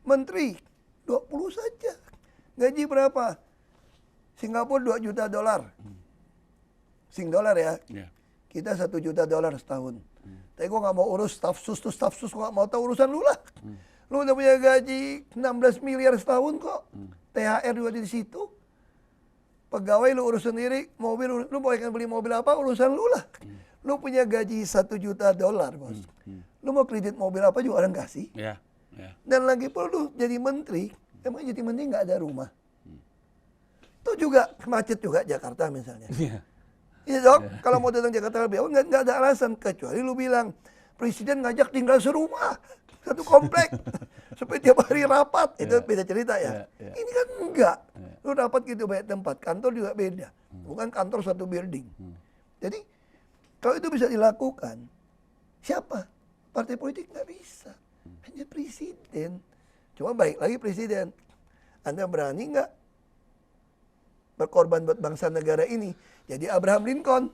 Menteri 20 saja. Gaji berapa? Singapura 2 juta dolar. Sing dolar ya. Ya. Kita 1 juta dolar setahun. Tapi gue nggak mau urus staf sus, gue nggak mau tahu urusan lu lah. Lu udah punya gaji 16 miliar setahun kok. THR juga di situ. Pegawai lu urus sendiri, mobil lu mau beli mobil apa urusan lu lah. Lu punya gaji 1 juta dolar, bos. Lu mau kredit mobil apa juga orang kasih. Ya. Ya. Dan lagi pula lu jadi menteri, emang jadi menteri nggak ada rumah. Itu juga macet juga Jakarta misalnya. Iya. Iya dok, kalau mau datang Jakarta lebih awal nggak ada alasan kecuali lu bilang presiden ngajak tinggal serumah satu komplek supaya tiap hari rapat itu beda cerita ya. Ini kan enggak, lu rapat gitu banyak tempat, kantor juga beda, bukan kantor satu building. Jadi kalau itu bisa dilakukan, siapa? Partai politik nggak bisa, hanya presiden. Cuma baik lagi presiden, Anda berani nggak berkorban buat bangsa negara ini? Jadi Abraham Lincoln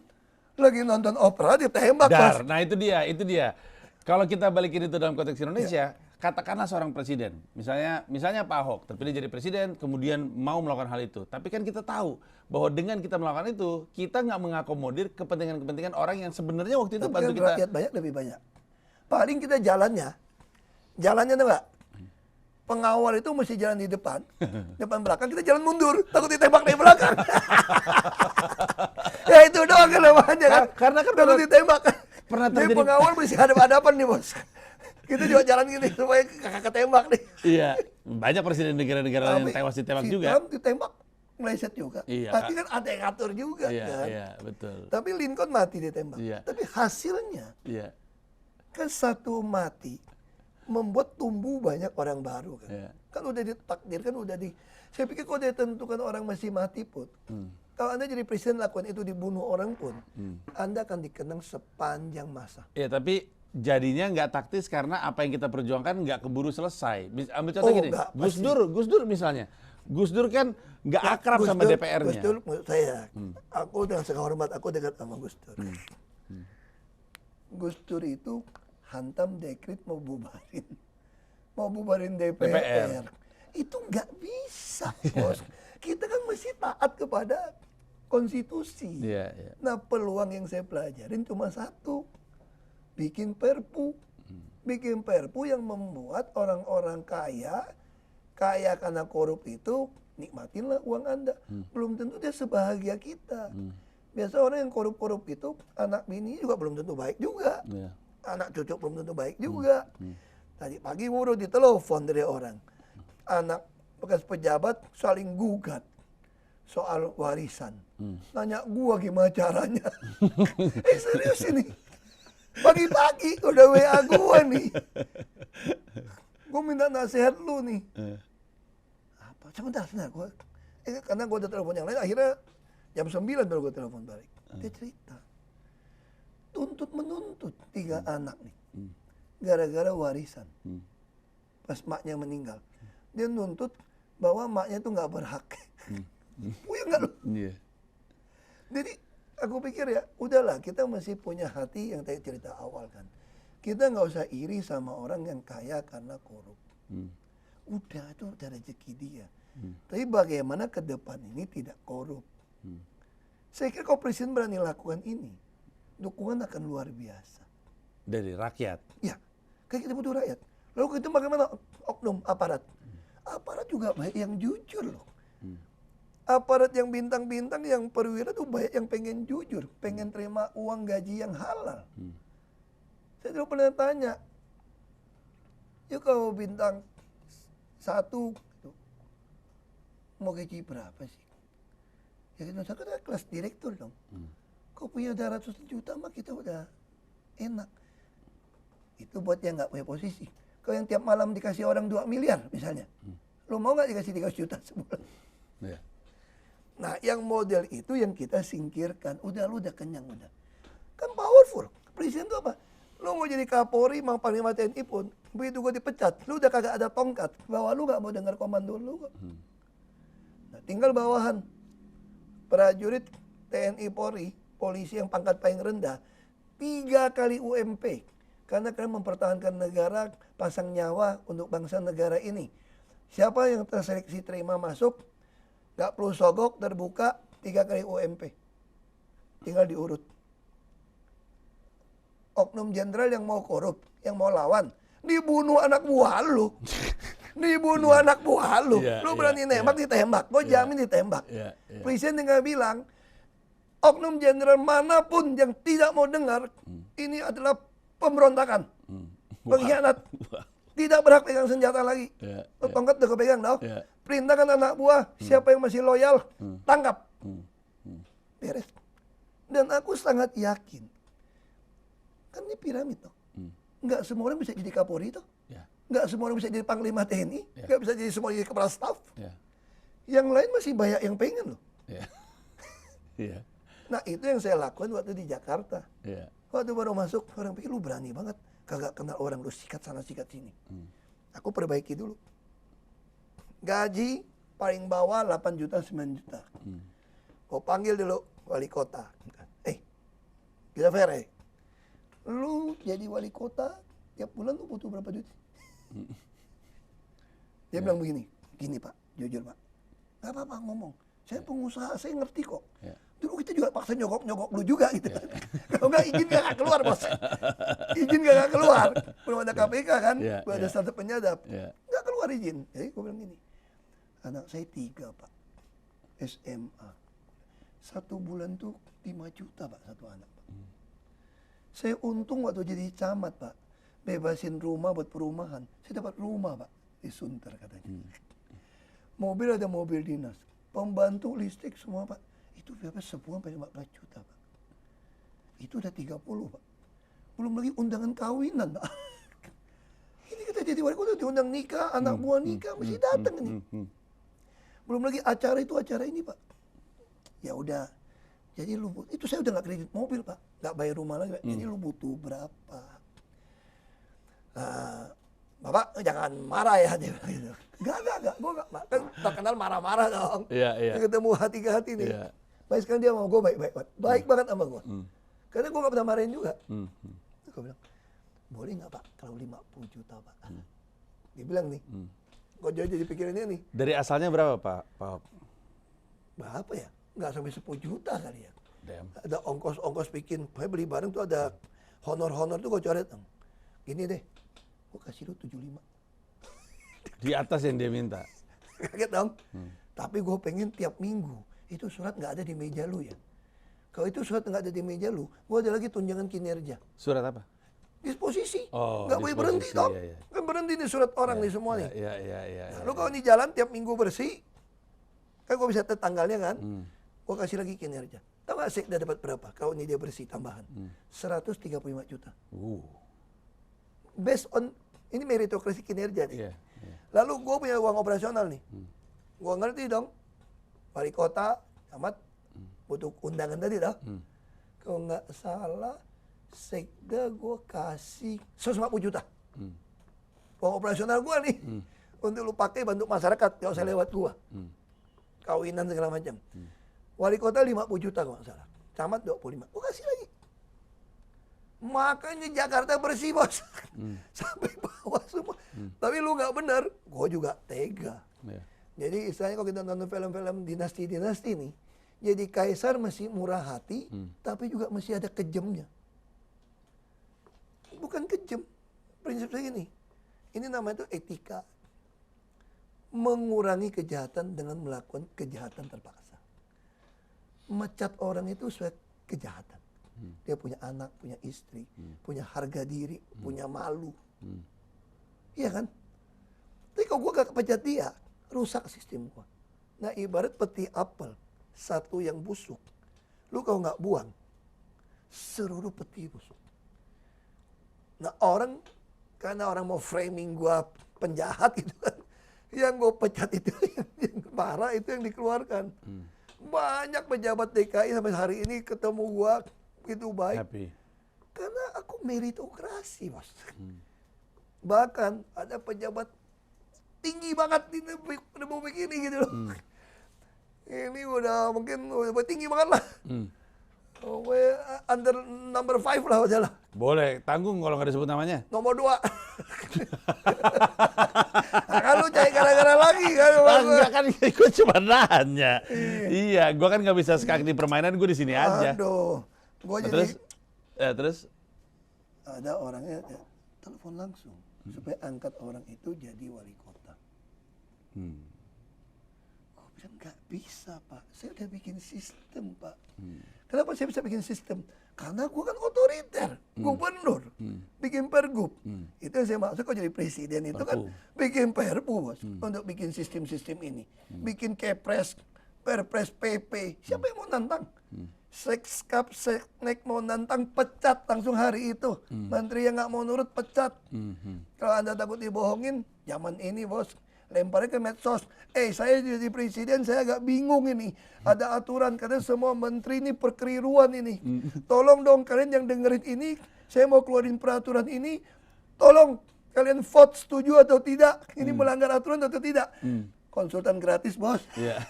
lagi nonton opera ditembak. Dar, nah itu dia. Kalau kita balikin itu dalam konteks Indonesia, katakanlah seorang presiden, misalnya Pak Ahok terpilih jadi presiden, kemudian mau melakukan hal itu. Tapi kan kita tahu bahwa dengan kita melakukan itu, kita nggak mengakomodir kepentingan-kepentingan orang yang sebenarnya waktu itu bantu kita. Rakyat banyak lebih banyak. Paling kita jalannya tuh nggak? Pengawal itu mesti jalan di depan belakang kita jalan mundur, takut ditembak dari belakang. Ya itu doang kelemahannya kan. Karena kan takut ditembak. Pernah Jadi terjadi pengawal mesti hadap-hadapan nih bos. Kita juga jalan gini supaya kakak ketembak nih. Iya, banyak presiden negara-negara yang tewas ditembak juga. Trump ditembak meleset juga. Iya, Tapi kan ada yang ngatur juga kan. Iya, betul. Tapi Lincoln mati ditembak. Iya. Tapi hasilnya Iya. kan satu mati membuat tumbuh banyak orang baru kan. Iya. Kan udah ditakdirkan, saya pikir kalau ditentukan orang masih mati pun, kalau Anda jadi presiden lakukan itu dibunuh orang pun, Anda akan dikenang sepanjang masa. Iya, tapi jadinya nggak taktis karena apa yang kita perjuangkan nggak keburu selesai. Ambil contoh gini, enggak, Gus Dur misalnya. Gus Dur kan nggak akrab sama DPR-nya. Gus Dur, menurut saya, aku dengan segala hormat, aku dekat sama Gus Dur. Gus Dur itu hantam dekret mau bubarin DPR. Itu nggak bisa, bos. Kita kan mesti taat kepada konstitusi. Iya, iya. Nah, peluang yang saya pelajarin cuma satu. Bikin perpu. Bikin perpu yang membuat orang-orang kaya karena korup itu, nikmatinlah uang Anda. Belum tentu dia sebahagia kita. Biasa orang yang korup-korup itu, anak bini juga belum tentu baik juga. Iya. Anak cucu belum tentu baik juga. Tadi pagi baru ditelepon dari orang. Anak bekas pejabat saling gugat soal warisan. Nanya gua gimana caranya. Serius ini. Pagi-pagi udah WA gua nih. Gua minta nasihat lu nih. Apa? Sebentar. Gua, karena gua udah telepon yang lain, akhirnya jam 9 baru gua telepon balik. Dia cerita. Menuntut 3 anak nih. Gara-gara warisan. Pas maknya meninggal. Dia nuntut bahwa maknya itu nggak berhak. Puyeng nggak lu? Iya. Jadi aku pikir ya, udahlah kita masih punya hati yang tadi cerita awal kan. Kita nggak usah iri sama orang yang kaya karena korup. Udah, itu udah rezeki dia. Tapi bagaimana ke depan ini tidak korup. Saya kira kalau presiden berani lakukan ini, dukungan akan luar biasa. Dari rakyat. Ya, kayak kita butuh rakyat. Lalu itu bagaimana oknum aparat? Aparat juga banyak yang jujur loh. Aparat yang bintang-bintang, yang perwira tuh banyak yang pengen jujur, pengen terima uang gaji yang halal. Saya dulu pernah tanya, yuk kalau bintang 1 mau gaji berapa sih? Ya kita kan kelas direktur dong. Kau punya udah ratus juta mah kita udah enak. Itu buat yang nggak punya posisi. Kalau yang tiap malam dikasih orang 2 miliar misalnya, lo mau nggak dikasih 300 juta sebulan? Iya. Nah, yang model itu yang kita singkirkan. Udah, lu udah kenyang, udah. Kan powerful. Presiden itu apa? Lu mau jadi Kapolri, mau Panglima TNI pun, begitu gue dipecat, lu udah kagak ada tongkat, bahwa lu nggak mau dengar komando lu. Nah, tinggal bawahan. Prajurit TNI Polri, polisi yang pangkat paling rendah, 3 kali UMP. Karena kalian mempertahankan negara, pasang nyawa untuk bangsa negara ini. Siapa yang terseleksi terima masuk, nggak perlu sogok, terbuka 3 kali UMP. Tinggal diurut. Oknum jenderal yang mau korup, yang mau lawan, dibunuh anak buah lu. Dibunuh anak buah lu. Lu berani nembak, ditembak. Gue jamin ditembak. Presiden tinggal bilang, oknum jenderal manapun yang tidak mau dengar, ini adalah pemberontakan. Pengkhianat. Tidak berhak pegang senjata lagi. Tongkat udah kepegang dong. Perintahkan anak buah, siapa yang masih loyal, tangkap. Beres. Dan aku sangat yakin, kan ini piramid toh. Nggak semua orang bisa jadi Kapolri toh. Nggak semua orang bisa jadi Panglima TNI. Nggak bisa jadi semua jadi Kepala Staf. Yang lain masih banyak yang pengen loh. Nah itu yang saya lakukan waktu di Jakarta. Waktu baru masuk, orang pikir lu berani banget. Kagak kenal orang, lu sikat sana sikat sini. Aku perbaiki dulu. Gaji paling bawah 8 juta, 9 juta. Gua panggil dulu wali kota. Kita fair lu jadi wali kota, tiap bulan lu butuh berapa duit? Dia bilang begini, gini Pak, jujur Pak. Gak apa-apa ngomong. Saya pengusaha, saya ngerti kok. Dulu kita juga paksa nyogok lu juga gitu. Kalau nggak izin nggak keluar bos. Izin nggak keluar. Belum ada KPK kan, belum ada startup penyadap. Nggak keluar izin. Jadi gue bilang gini, anak saya 3 Pak, SMA. 1 bulan tuh 5 juta Pak, 1 anak Pak. Saya untung waktu jadi camat Pak, bebasin rumah buat perumahan. Saya dapat rumah Pak, di Sunter katanya. Mobil ada mobil dinas, pembantu listrik semua Pak. Itu berapa sebulan sampai 15 juta Pak. Itu udah 30 Pak. Belum lagi undangan kawinan Pak. Ini kita jadi wali kota diundang nikah, anak buah nikah mesti datang ini. Belum lagi acara itu acara ini Pak. Ya udah. Jadi lu itu saya udah nggak kredit mobil Pak, nggak bayar rumah lagi Pak. Jadi lu butuh berapa? Bapak jangan marah ya dia bilang gitu. Enggak, gue nggak kan terkenal marah-marah dong. Ketemu hati ke hati nih. Baik sekarang dia mau gue baik banget sama gue. Karena gue nggak pernah marahin juga. Gue bilang, boleh nggak Pak kalau 50 juta Pak? Dia bilang nih, gue jadi pikirannya nih. Dari asalnya berapa Pak? Berapa ya? Nggak sampai 10 juta kali ya. Damn. Ada ongkos-ongkos bikin, saya beli barang tuh ada honor-honor tuh gue coret. Gini deh, gue kasih lu 75. Di atas yang dia minta. Kaget dong. Tapi gue pengen tiap minggu, itu surat nggak ada di meja lu ya. Kalau itu surat nggak ada di meja lu, gue ada lagi tunjangan kinerja. Surat apa? Disposisi. Oh, nggak boleh berhenti dong. Kan berhenti nih surat orang nih semua nih. Lu kalau di jalan tiap minggu bersih, kan gue bisa tanggalnya kan. Gue kasih lagi kinerja. Tahu nggak Sekda dapat berapa? Kalau ini dia bersih tambahan. 135 juta. Based on, ini meritokrasi kinerja nih. Lalu gue punya uang operasional nih. Gue ngerti dong. Wali kota, camat, butuh undangan tadi dah. Kalau nggak salah, Sekda gue kasih 150 juta. Uang operasional gue nih. Untuk lu pakai bantu masyarakat, gak usah lewat gue. Kawinan segala macam. Wali kota 50 juta kalau nggak salah. Camat 25. Gue kasih lagi. Makanya Jakarta bersih bos. Sampai bawah semua. Tapi lu nggak benar, gue juga tega. Jadi istilahnya kalau kita nonton film-film dinasti-dinasti nih, jadi kaisar mesti murah hati, tapi juga mesti ada kejamnya. Bukan kejam. Prinsip saya ini. Ini namanya itu etika. Mengurangi kejahatan dengan melakukan kejahatan terpaksa. Mecat orang itu sesuai kejahatan. Dia punya anak, punya istri, punya harga diri, punya malu. Iya kan? Tapi kalau gue gak kepecat dia, rusak sistem gue. Nah ibarat peti apel, satu yang busuk. Lu kalau gak buang, seluruh peti busuk. Nah orang, karena orang mau framing gue penjahat gitu kan. Yang gue pecat itu, yang parah itu yang dikeluarkan. Banyak pejabat DKI sampai hari ini ketemu gua gitu baik. Happy. Karena aku meritokrasi bos. Bahkan ada pejabat tinggi banget di republik ini gitu loh. Ini udah mungkin udah tinggi banget lah. Under number 5 lah udah lah. Boleh, tanggung kalau nggak disebut namanya. Nomor 2. Nah, kan lu cari gara-gara lagi kan. Enggak kan, gue cuma nanya. Iya, gue kan nggak bisa skak di permainan, gue di sini aja. Aduh. Gua Nah, jadi terus? ada orangnya telepon langsung supaya angkat orang itu jadi wali kota. Gue bilang nggak bisa Pak, saya udah bikin sistem Pak. Kenapa saya bisa bikin sistem? Karena gue kan otoriter, gubernur, bikin pergub. Itu yang saya maksud kok jadi presiden itu kan bikin perpu bos, untuk bikin sistem-sistem ini. Bikin kepres, perpres, PP, siapa yang mau nantang? Sekskap, seknek mau nantang, pecat langsung hari itu. Menteri yang nggak mau nurut, pecat. Kalau Anda takut dibohongin, zaman ini bos, lemparnya ke medsos. Saya jadi presiden, saya agak bingung ini. Ada aturan, karena semua menteri ini perkeliruan ini. Tolong dong kalian yang dengerin ini, saya mau keluarin peraturan ini. Tolong kalian vote setuju atau tidak. Ini melanggar aturan atau tidak. Konsultan gratis bos. Iya.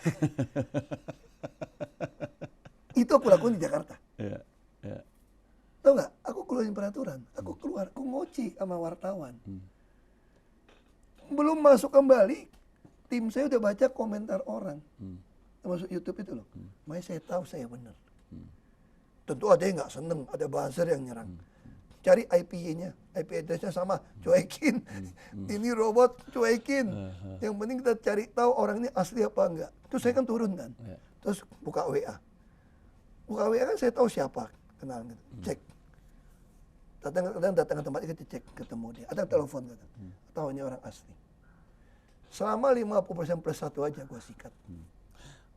Itu aku lakukan di Jakarta. Iya. Tahu nggak? Aku keluarin peraturan. Aku keluar, aku ngoci sama wartawan. Belum masuk kembali, tim saya udah baca komentar orang. Termasuk YouTube itu loh. Makanya saya tahu saya benar. Tentu ada yang nggak seneng, ada buzzer yang nyerang. Cari IP-nya, IP address-nya sama, cuekin. Ini robot, cuekin. Yang penting kita cari tahu orang ini asli apa enggak. Terus saya kan turun kan. Terus buka WA. Buka WA kan saya tahu siapa, kenal gitu. Cek. Datang ke tempat kita cek, ketemu dia. Ada telepon kata. Tahu ini orang asli. Selama 50% plus 1 aja gua sikat.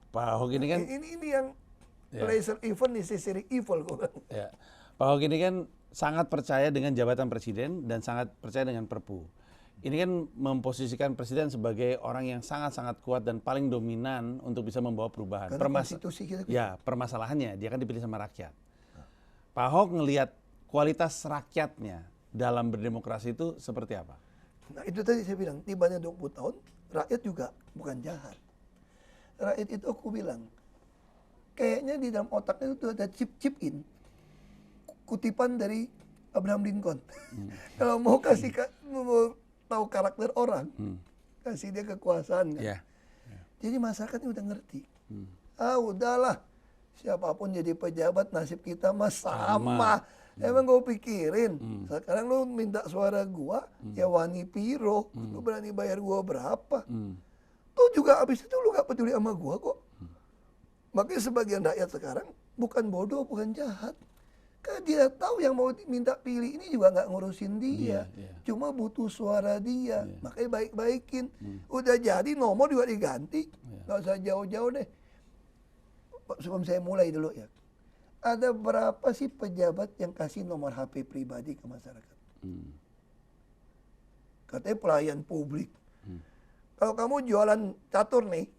Pak Ahok ini kan Ini yang laser evil nih, sisiri evil gua. ya. Pak Ahok ini kan sangat percaya dengan jabatan presiden dan sangat percaya dengan Perpu. Ini kan memposisikan presiden sebagai orang yang sangat-sangat kuat dan paling dominan untuk bisa membawa perubahan. Karena konstitusi kita. Ya, permasalahannya dia kan dipilih sama rakyat. Pak Ahok ngelihat kualitas rakyatnya dalam berdemokrasi itu seperti apa? Nah itu tadi saya bilang, tibanya 20 tahun, rakyat juga bukan jahat. Rakyat itu aku bilang, kayaknya di dalam otaknya itu ada chip in, kutipan dari Abraham Lincoln. Kalau mau kasih, mau tahu karakter orang, kasih dia kekuasaan kan. Yeah. Jadi masyarakat ini udah ngerti. Udahlah, siapapun jadi pejabat nasib kita mah sama. Emang gue pikirin, sekarang lu minta suara gua, ya wani piro, lu berani bayar gua berapa? Tuh juga abis itu lu gak peduli sama gua kok. Makanya sebagian rakyat sekarang bukan bodoh, bukan jahat. Karena dia tahu yang mau minta pilih ini juga nggak ngurusin dia. Cuma butuh suara dia. Makanya baik-baikin. Udah jadi nomor juga diganti. Nggak usah jauh-jauh deh. Sebelum saya mulai dulu ya. Ada berapa sih pejabat yang kasih nomor HP pribadi ke masyarakat? Katanya pelayan publik. Kalau kamu jualan catur nih,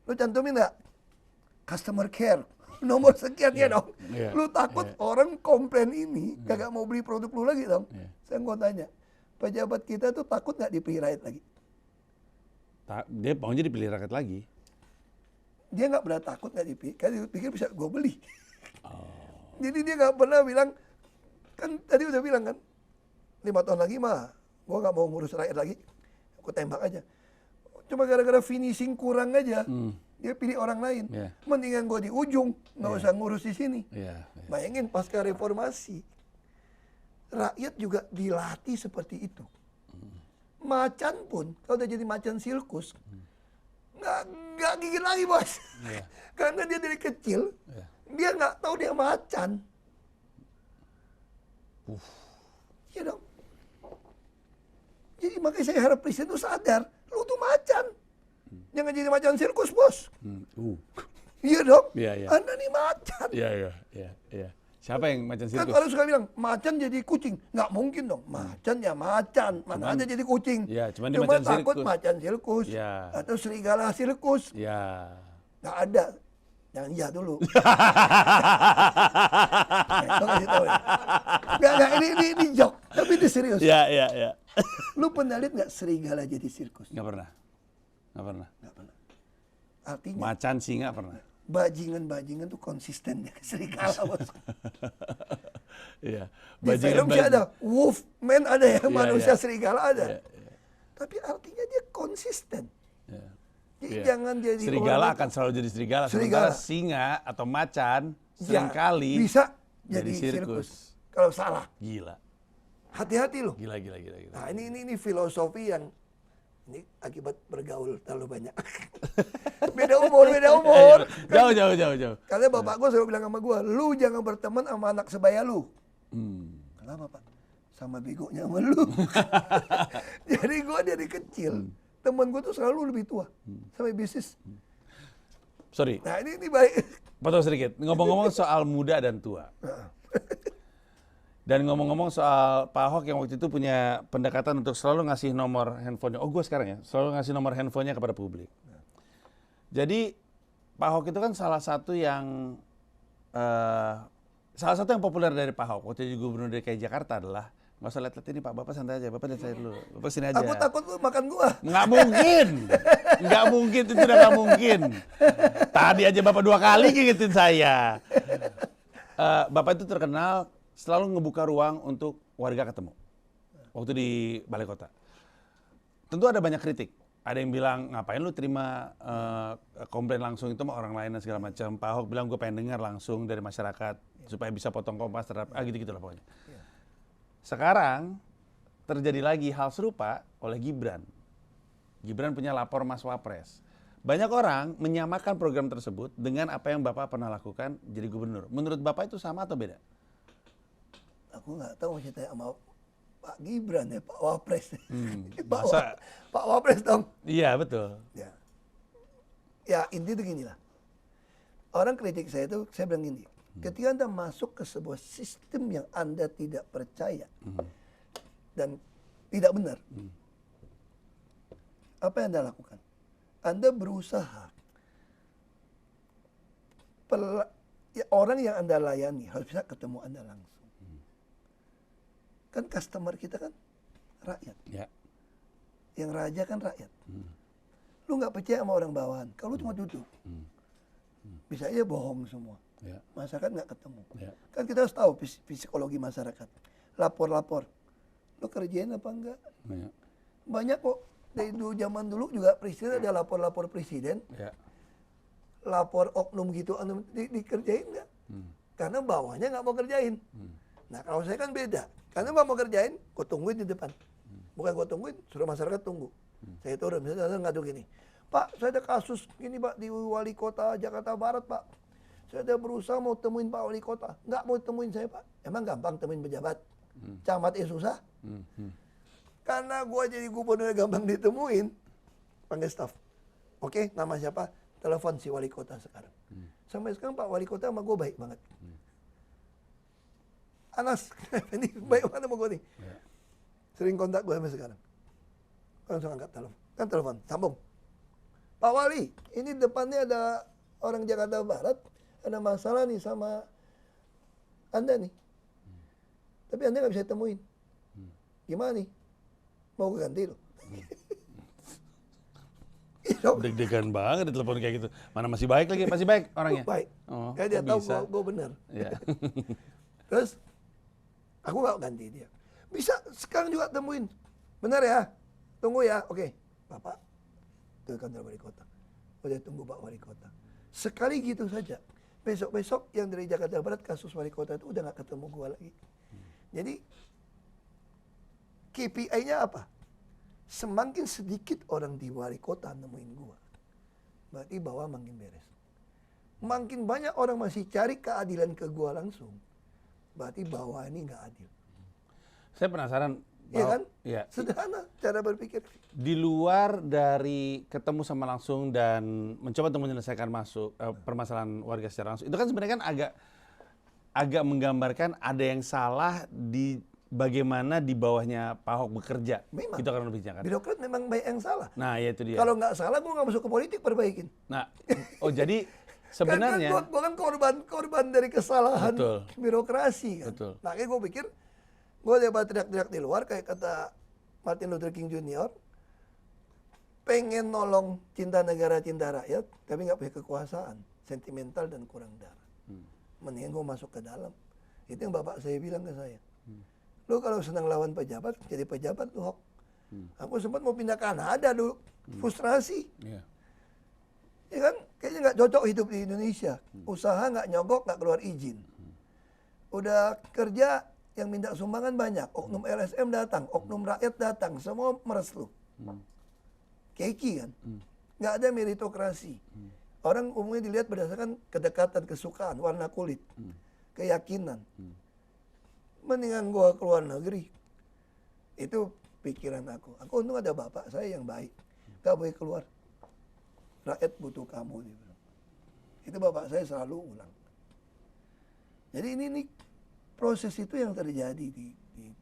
lu cantumin nggak? Customer care. Nomor sekian ya dong. Lu takut orang komplain ini, kagak mau beli produk lu lagi dong. Saya mau tanya, pejabat kita tuh takut nggak dipilih rakyat lagi? Dia maunya dipilih rakyat lagi. Dia nggak pernah takut nggak dipilih, karena dia pikir bisa gue beli. Jadi dia nggak pernah bilang, kan tadi udah bilang kan, 5 tahun lagi mah, gue nggak mau ngurus rakyat lagi, aku tembak aja. Cuma gara-gara finishing kurang aja. Dia pilih orang lain. Mendingan gue di ujung, nggak usah ngurus di sini. Bayangin pasca reformasi, rakyat juga dilatih seperti itu. Macan pun, kalau udah jadi macan sirkus, nggak gigit lagi bos. Karena dia dari kecil, dia nggak tahu dia macan. Iya dong. Jadi makanya saya harap presiden itu sadar, lu tuh macan. Jangan jadi macan sirkus, bos. Iya dong. Anda nih macan. Iya. Siapa yang macan Kan sirkus? orang suka bilang, macan jadi kucing. Nggak mungkin dong. Macan ya macan. Mana ada jadi kucing. Cuma Cuma macan takut sirkus. macan sirkus. Atau serigala sirkus. Nggak ada. Jangan iya dulu. Lo kasih tahu ya. Nggak, ini joke. Tapi ini serius. Iya. Lu pernah lihat nggak serigala jadi sirkus? Nggak pernah. Artinya, Macan singa pernah. bajingan-bajingan tuh konsisten ya, serigala bos. Iya. Di film sih ada Wolfman, ada ya, Iya, manusia iya. serigala ada. Iya, iya. Tapi artinya dia konsisten. Iya. Jadi Iya. jangan jadi Serigala orang akan selalu jadi serigala. Serigala. Sementara singa atau macan Ya, seringkali bisa jadi jadi sirkus. kalau salah. Gila. Hati-hati loh. Gila. Nah, ini filosofi yang ini akibat bergaul terlalu banyak. beda umur. Jauh. Karena bapak gue selalu bilang sama gue, lu jangan berteman sama anak sebaya lu. Kenapa pak? Sama begonya sama lu. Jadi gue dari kecil, temen gue tuh selalu lebih tua. Sampai bisnis. Sorry, Nah ini baik. potong sedikit. Ngomong-ngomong soal muda dan tua. Dan ngomong-ngomong soal Pak Ahok yang waktu itu punya pendekatan untuk selalu ngasih nomor handphonenya. Oh, gue sekarang ya, selalu ngasih nomor handphonenya kepada publik. Jadi Pak Ahok itu kan salah satu yang populer dari Pak Ahok waktu jadi Gubernur DKI Jakarta adalah nggak usah lihat ini Pak, Bapak santai aja, Bapak lihat saya dulu, Bapak sini aja. Aku takut lu makan gua. Nggak mungkin, itu udah nggak mungkin. Tadi aja Bapak 2 kali ngingetin saya. Bapak itu terkenal selalu ngebuka ruang untuk warga ketemu. Waktu di Balai Kota. Tentu ada banyak kritik. Ada yang bilang, ngapain lu terima komplain langsung itu sama orang lain dan segala macam. Pak Ahok bilang, gue pengen dengar langsung dari masyarakat supaya bisa potong kompas terhadap, gitu-gitu lah pokoknya. Sekarang terjadi lagi hal serupa oleh Gibran. Gibran punya lapor Mas Wapres. Banyak orang menyamakan program tersebut dengan apa yang Bapak pernah lakukan jadi gubernur. Menurut Bapak itu sama atau beda? Aku nggak tahu cerita sama Pak Gibran ya, Pak Wapres. masa- Pak Wapres dong. Iya, betul. Ya inti itu gini lah. Orang kritik saya itu, saya bilang gini. Ketika Anda masuk ke sebuah sistem yang Anda tidak percaya dan tidak benar, apa yang Anda lakukan? Anda berusaha orang yang Anda layani harus bisa ketemu Anda langsung. Kan customer kita kan rakyat. Ya. Yang raja kan rakyat. Lu nggak percaya sama orang bawahan. Kalau lu cuma duduk, bisa aja bohong semua. Ya. Masyarakat nggak ketemu. Ya. Kan kita harus tahu psikologi masyarakat. Lapor-lapor. Lu kerjain apa enggak? Ya. Banyak kok. Dari dulu zaman dulu juga presiden ada lapor-lapor presiden. Ya. Lapor oknum gitu, dikerjain nggak? Karena bawahnya nggak mau kerjain. Nah kalau saya kan beda. Karena nggak mau kerjain, gue tungguin di depan. Bukan gue tungguin, suruh masyarakat tunggu. Saya turun, misalnya saya ngadu gini. Pak, saya ada kasus gini Pak, di Wali Kota Jakarta Barat Pak. Saya ada berusaha mau temuin Pak Wali Kota. Nggak mau temuin saya Pak. Emang gampang temuin pejabat? Camatnya susah? Karena gue jadi gubernur gampang ditemuin. Panggil staf. Oke, nama siapa? Telepon si Wali Kota sekarang. Sampai sekarang Pak Wali Kota sama gue baik banget. Anas, ini baik banget sama gue nih. Sering kontak gue sampai sekarang. Langsung angkat telepon. Kan telepon, sambung. Pak Wali, ini depannya ada orang Jakarta Barat. Ada masalah nih sama Anda nih. Tapi Anda nggak bisa temuin. Gimana nih? Mau gue ganti loh. Deg-degan banget di telepon kayak gitu. Mana masih baik lagi? Masih baik orangnya? Baik. Oh, Kayak dia kok tahu bisa? gue benar. Ya. Terus aku nggak ganti dia. Bisa sekarang juga temuin. Benar ya? Tunggu ya. Oke. Bapak ke kantor wali kota. Udah tunggu Pak Wali Kota. Sekali gitu saja. Besok-besok yang dari Jakarta Barat kasus wali kota itu udah nggak ketemu gua lagi. Jadi KPI-nya apa? Semakin sedikit orang di wali kota nemuin gua, berarti bawah makin beres. Makin banyak orang masih cari keadilan ke gua langsung, berarti bawah ini nggak adil. Saya penasaran. Iya kan? Ya. Sederhana cara berpikir. Di luar dari ketemu sama langsung dan mencoba untuk menyelesaikan permasalahan warga secara langsung, itu kan sebenarnya kan agak menggambarkan ada yang salah di bagaimana di bawahnya Pak Ahok bekerja. Memang. Itu akan lebih jangan. Birokrat memang banyak yang salah. Nah, ya itu dia. Kalau nggak salah, gua nggak masuk ke politik perbaikin. Nah, oh jadi sebenarnya Kan gua kan korban dari kesalahan Betul. birokrasi kan. Betul. Makanya gue pikir, gue dapat teriak-teriak di luar kayak kata Martin Luther King Jr. Pengen nolong cinta negara, cinta rakyat, tapi nggak punya kekuasaan. sentimental dan kurang darah. Mendingan gue masuk ke dalam. Itu yang bapak saya bilang ke saya. Lu kalau senang lawan pejabat, jadi pejabat lu, Hok. Aku sempat mau pindah Kanada dulu, frustrasi. Iya. Ya kan, kayaknya nggak cocok hidup di Indonesia. Usaha nggak nyogok, nggak keluar izin. Udah kerja, yang minta sumbangan banyak. Oknum LSM datang, oknum rakyat datang, semua meres lu. Keki kan, nggak ada meritokrasi. Orang umumnya dilihat berdasarkan kedekatan, kesukaan, warna kulit, keyakinan. Mendingan gua keluar negeri. Itu pikiran aku. Aku untung ada bapak saya yang baik. Gak boleh keluar. Rakyat butuh kamu. Dia bilang. Itu bapak saya selalu ulang. Jadi ini proses itu yang terjadi di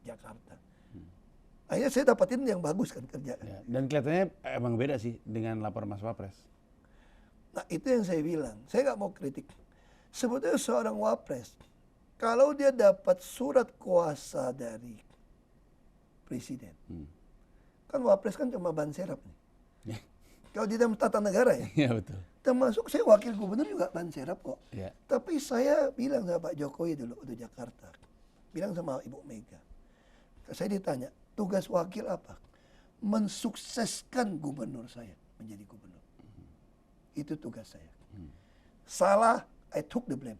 Jakarta. Akhirnya saya dapatin yang bagus kan kerja. Ya, dan kelihatannya emang beda sih dengan laporan Mas Wapres. Nah itu yang saya bilang. Saya nggak mau kritik. Sebetulnya seorang wapres, kalau dia dapat surat kuasa dari presiden, kan wapres kan cuma ban serap nih. Kalau di dalam tata negara ya, Iya betul. termasuk saya wakil gubernur juga ban serap kok. Ya. Tapi saya bilang sama Pak Jokowi dulu di Jakarta, bilang sama Ibu Mega, saya ditanya, tugas wakil apa? Mensukseskan gubernur saya menjadi gubernur. Itu tugas saya. Salah, I took the blame.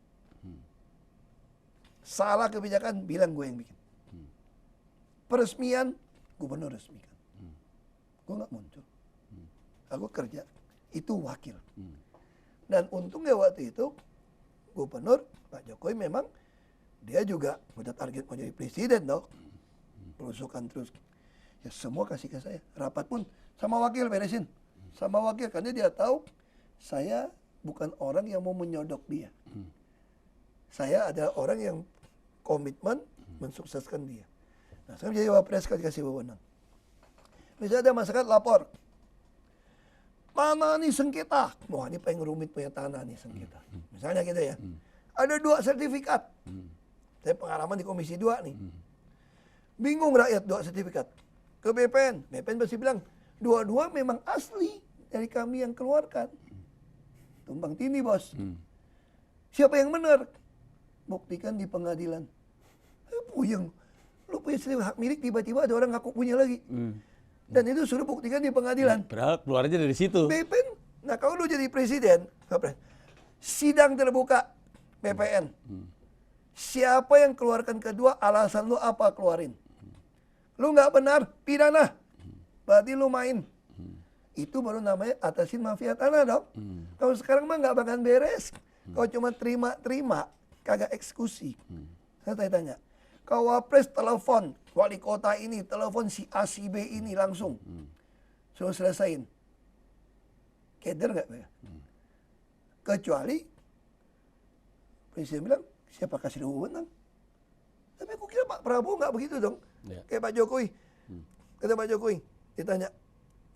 Salah kebijakan, bilang gue yang bikin. Peresmian, gubernur resmikan. Gue nggak muncul. Aku kerja, itu wakil. Dan untungnya waktu itu, gubernur Pak Jokowi memang, dia juga udah target mau jadi presiden dong. Perusukan terus. Ya semua kasih ke saya. Rapat pun, sama wakil beresin. Sama wakil, karena dia tahu, saya bukan orang yang mau menyodok dia. Saya ada orang yang komitmen mensukseskan dia. Nah, saya menjadi wapres kasih wewenang. Misalnya ada masyarakat lapor, tanah nih sengketa. Wah ini paling rumit punya tanah nih sengketa. Misalnya gitu ya. Ada 2 sertifikat. Saya pengalaman di Komisi 2 nih. Bingung rakyat 2 sertifikat. Ke BPN. BPN pasti bilang, 2 memang asli dari kami yang keluarkan. Tumbang tindih bos. Siapa yang benar? Buktikan di pengadilan. Puyeng. Lu punya hak milik, tiba-tiba ada orang ngaku punya lagi. Dan itu suruh buktikan di pengadilan. Padahal keluar aja dari situ. BPN, nah kalau lu jadi presiden, sidang terbuka BPN. Siapa yang keluarkan kedua, alasan lu apa keluarin? Lu nggak benar, pidana. Berarti lu main. Itu baru namanya atasin mafia tanah dong. Kalau sekarang mah nggak bakalan beres. Kalau cuma terima, kagak eksekusi. Saya tanya, kalau wapres telepon wali kota ini, telepon si A, si B ini langsung. Suruh selesain. Keder nggak? Kecuali presiden bilang, siapa kasih wewenang? Tapi aku kira Pak Prabowo nggak begitu dong. Ya. Kayak Pak Jokowi. Kata Pak Jokowi, ditanya,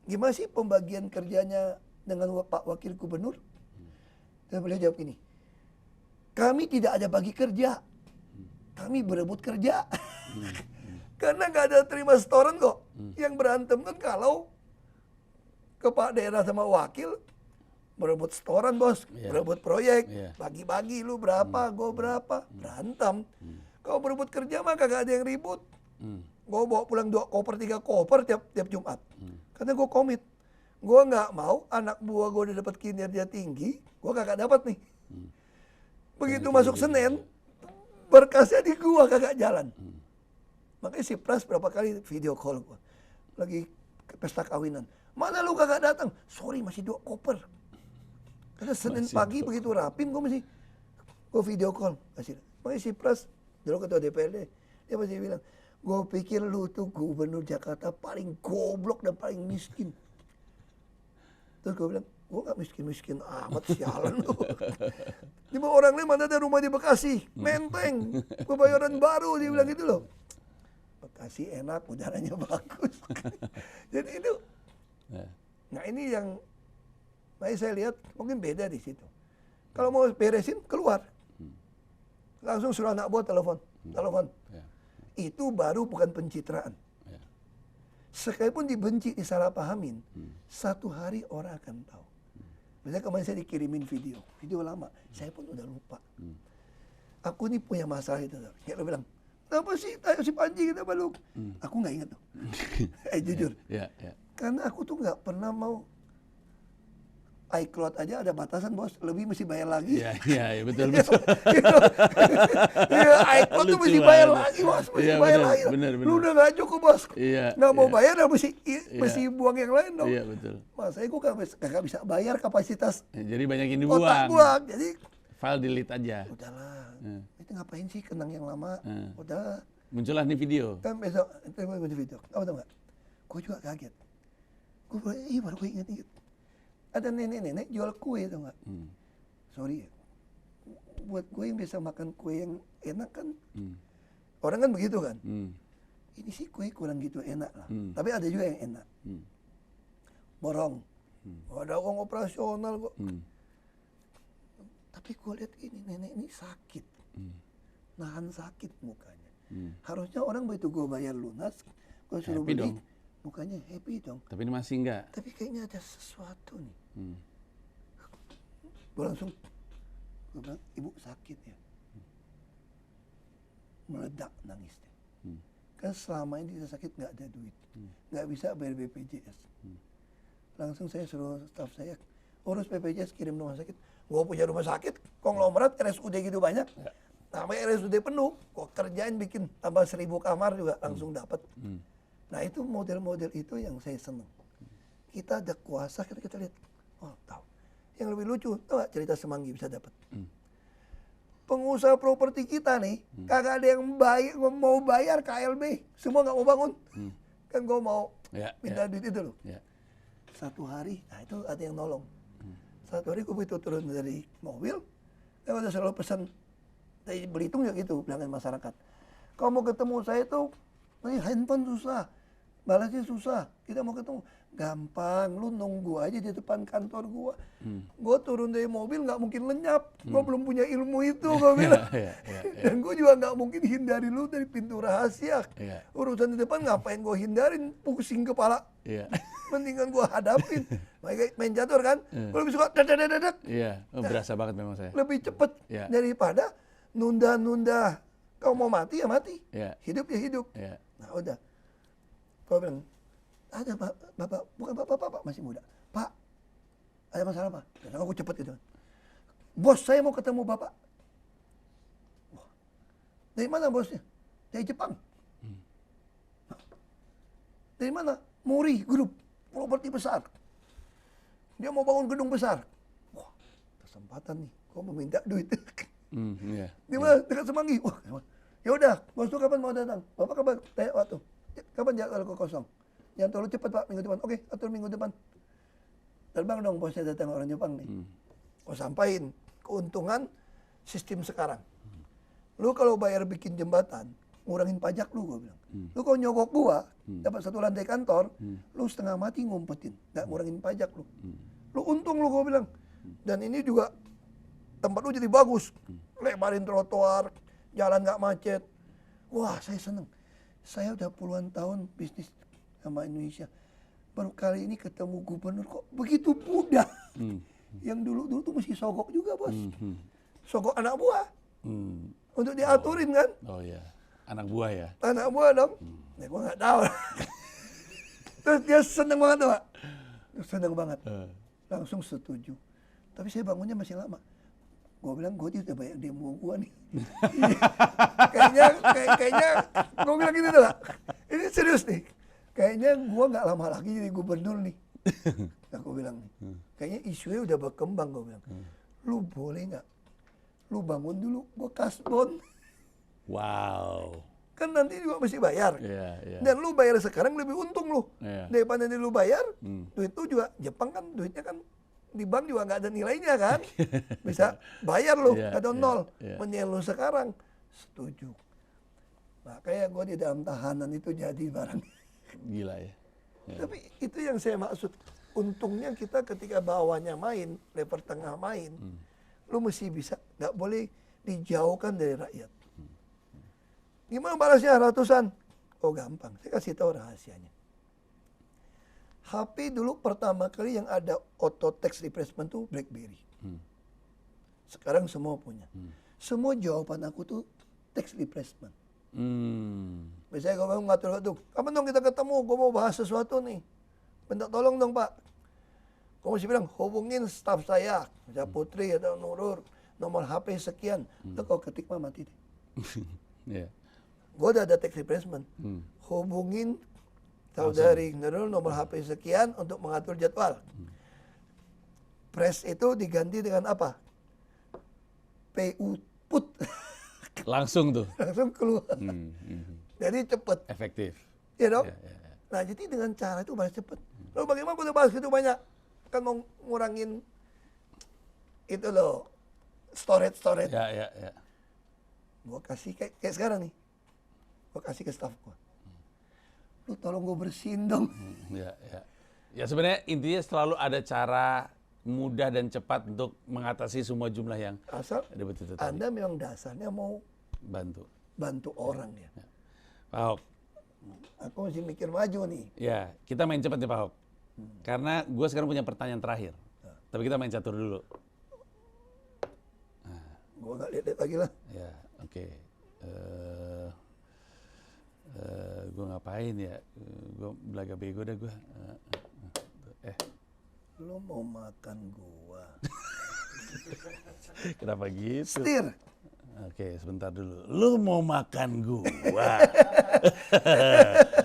gimana sih pembagian kerjanya dengan Pak Wakil Gubernur? Dan beliau jawab gini, kami tidak ada bagi kerja, kami berebut kerja. Karena nggak ada terima setoran kok. Yang berantem kan kalau kepala daerah sama wakil berebut setoran bos, berebut proyek, bagi-bagi lu berapa, gue berapa, berantem. Kalau berebut kerja mah kagak ada yang ribut. Gue bawa pulang 2 koper, 3 koper tiap Jumat. Karena gue komit. Gue nggak mau anak buah gue udah dapat kinerja tinggi, gue kagak dapat nih. Begitu masuk Senin, berkasnya di gue kagak jalan. Makanya si Pras berapa kali video call gue. Lagi ke pesta kawinan. Mana lu kagak datang? Sorry masih 2 koper. Karena Senin pagi begitu rapim gue video call. Makanya si Pras, dulu ketua DPRD, dia masih bilang, gue pikir lu tuh gubernur Jakarta paling goblok dan paling miskin. Terus gue bilang, gue gak miskin-miskin amat, sialan lu. Di bawah orang lain mana ada rumah di Bekasi, Menteng, kebayoran baru, dia bilang gitu loh. Bekasi enak, udaranya bagus. Jadi itu, nah ini yang, makanya saya lihat mungkin beda di situ. Kalau mau beresin, keluar. Langsung suruh anak buah telepon. Itu baru bukan pencitraan. Sekalipun dibenci, disalahpahamin, 1 hari orang akan tahu. Misalnya kemarin saya dikirimin video lama, saya pun udah lupa. Aku nih punya masalah itu. Kayak lo bilang, kenapa sih tayo si Panji kita baluk? Aku nggak ingat tuh. Jujur. Karena aku tuh nggak pernah mau iCloud aja ada batasan bos, lebih mesti bayar lagi. Iya, betul. Iya, iCloud tuh mesti bayar lagi bos, mesti bayar lagi. Bener. Lu udah nggak cukup bos, nggak mau bayar, mesti buang yang lain dong. Iya, betul. Masanya gue kagak bisa bayar kapasitas Jadi banyak yang otak dibuang. gua, jadi File delete aja. udahlah. Itu ngapain sih kenang yang lama? Udah. Muncullah nih video. Kan besok itu video. Apa tau nggak? Gue juga kaget. Gue baru gue inget. Ada nenek-nenek jual kue tau nggak? Sorry ya. Buat gue yang bisa makan kue yang enak kan, orang kan begitu kan. Ini sih kue kurang gitu enak lah. Tapi ada juga yang enak. Borong. Ada uang operasional kok. Tapi gue lihat ini nenek ini sakit. Nahan sakit mukanya. Harusnya orang begitu gue bayar lunas, gue suruh Happy beli, dong. mukanya happy dong. Tapi ini masih enggak. Tapi kayaknya ada sesuatu nih. Gue langsung, gue bilang, ibu sakit ya. Meledak nangis dia. Kan selama ini dia sakit nggak ada duit. Nggak bisa bayar BPJS. Langsung saya suruh staf saya, urus BPJS kirim rumah sakit. Gue punya rumah sakit, konglomerat RSUD gitu banyak. Namanya RSUD penuh, kok kerjain bikin tambah 1000 kamar juga langsung dapat. Nah itu model-model itu yang saya seneng. Kita ada kuasa, kita lihat, oh tahu. Yang lebih lucu, tahu gak cerita Semanggi bisa dapat. Pengusaha properti kita nih, kagak ada yang mau bayar KLB, semua nggak mau bangun. Kan gue mau minta duit itu loh. Satu hari, nah itu ada yang nolong. Satu hari gue begitu turun dari mobil, saya udah selalu pesan, dari Belitung juga gitu, bilangin masyarakat. Kalau mau ketemu saya tuh, handphone susah, balasnya susah, kita mau ketemu. Gampang, lu nunggu aja di depan kantor gua. Gua turun dari mobil nggak mungkin lenyap, gua belum punya ilmu itu, gua bilang. Dan gua juga nggak mungkin hindari lu dari pintu rahasia. Urusan di depan ngapain gua hindarin, pusing kepala. Mendingan gua hadapin. Main catur kan, gua lebih suka dadak. Iya, berasa banget memang saya. Lebih cepet daripada nunda-nunda. Kau mau mati ya mati, hidup ya hidup. Nah udah, gua bilang, ada bapak, bukan bapak masih muda. Pak, ada masalah apa? Dan aku cepet gitu. Bos, saya mau ketemu bapak. Wah, dari mana bosnya? Dari Jepang. Dari mana? Mori Group, properti besar. Dia mau bangun gedung besar. Wah, kesempatan nih. Kau meminta duit. Di mana? Dekat Semanggi. Wah, ya udah. Bos tuh kapan mau datang? Bapak kapan? Tanya waktu. Kapan jadwal kosong? Jangan terlalu cepat pak, minggu depan. Oke, atur minggu depan. Terbang dong bosnya datang orang Jepang nih. Kau sampaikan keuntungan sistem sekarang. Lu kalau bayar bikin jembatan, ngurangin pajak lu, gua bilang. Lu kalau nyogok gua, dapat satu lantai kantor, lu setengah mati ngumpetin, nggak ngurangin pajak lu. Lu untung lu, gua bilang. Dan ini juga tempat lu jadi bagus. Lebarin trotoar, jalan nggak macet. Wah, saya seneng. Saya udah puluhan tahun bisnis sama Indonesia. Baru kali ini ketemu gubernur kok begitu mudah. Yang dulu tuh mesti sogok juga bos. Sogok anak buah. Untuk diaturin kan. Oh iya, anak buah ya. Anak buah dong. Nah, gue nggak tahu. Terus dia seneng banget tuh pak. Seneng banget. Langsung setuju. Tapi saya bangunnya masih lama. Gue bilang gue udah banyak demo gue nih. kayaknya gue bilang gitu tuh pak. Ini serius nih. Kayaknya gue nggak lama lagi jadi gubernur nih. Aku bilang nih. Kayaknya isunya udah berkembang, gue bilang. Lu boleh nggak? Lu bangun dulu, gue kasbon. Wow. Kan nanti juga mesti bayar. Dan lu bayar sekarang lebih untung lu. Daripada nanti lu bayar, duit lu juga, Jepang kan duitnya kan di bank juga nggak ada nilainya kan. Bisa bayar lu, atau nol. Mendingan lu sekarang. Setuju. Makanya gue di dalam tahanan itu jadi barang. Gila ya. Tapi itu yang saya maksud. Untungnya kita ketika bawahnya main, level tengah main, lu mesti bisa, nggak boleh dijauhkan dari rakyat. Gimana balasnya ratusan? Oh gampang, saya kasih tahu rahasianya. HP dulu pertama kali yang ada auto text replacement tuh BlackBerry. Sekarang semua punya. Semua jawaban aku tuh text replacement. Biasanya kalau ngatur waktu, kapan dong kita ketemu, gue mau bahas sesuatu nih. Minta tolong dong Pak. Gue mesti bilang, hubungin staf saya, misalnya Putri atau Nurul, nomor HP sekian. Itu kalau ketik mah mati deh. Yeah. Gue udah ada text replacement. Hubungin saudari Nurul nomor HP sekian untuk mengatur jadwal. Press itu diganti dengan apa? PU put. Langsung tuh. Langsung keluar. Jadi cepet. Efektif. Ya dong? Ya, ya, ya. Nah jadi dengan cara itu balas cepet. Lalu bagaimana gue bahas gitu banyak? Kan mau ngurangin itu loh, storage. Ya, ya, ya. Gue kasih kayak sekarang nih. Gue kasih ke staff gue. Lu tolong gue bersihin dong. Ya, ya. Ya sebenarnya intinya selalu ada cara mudah dan cepat untuk mengatasi semua jumlah yang Asal ada betul tadi. Anda memang dasarnya mau Bantu. orang ya. Pak Ahok, Aku masih mikir maju nih. ya kita main cepat nih Pak Ahok. Karena gue sekarang punya pertanyaan terakhir. Tapi kita main catur dulu. Gue gak lihat lagi lah. Ya, oke. Gue ngapain ya? Gue belaga bego dah gue. Lu mau makan gua. Kenapa gitu? Setir. Oke, sebentar dulu. Lu mau makan gua?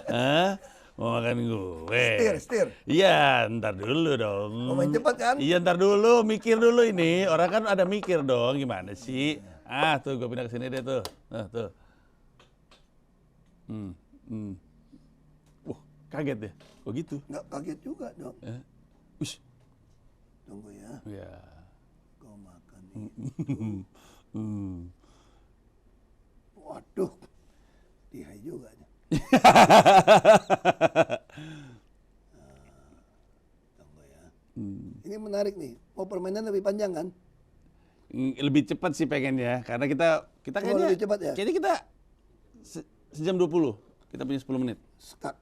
Hah? Mau makan gue? Setir. Iya, ntar dulu dong. Mau main cepat kan? Iya, ntar dulu. Mikir dulu ini. Orang kan ada mikir dong. Gimana sih? Tuh gue pindah ke sini deh tuh. Tuh. Kaget deh. Kok gitu? Nggak kaget juga dong. Ush. Tunggu ya. Ya. Kau makan ini. Waduh. Lihai juga nih. Tunggu ya. Ini menarik nih. Mau permainan lebih panjang kan? Lebih cepat sih pengennya. Karena kita kayaknya lebih cepat ya? Kayaknya kita sejam 20. Kita punya 10 menit. Skak.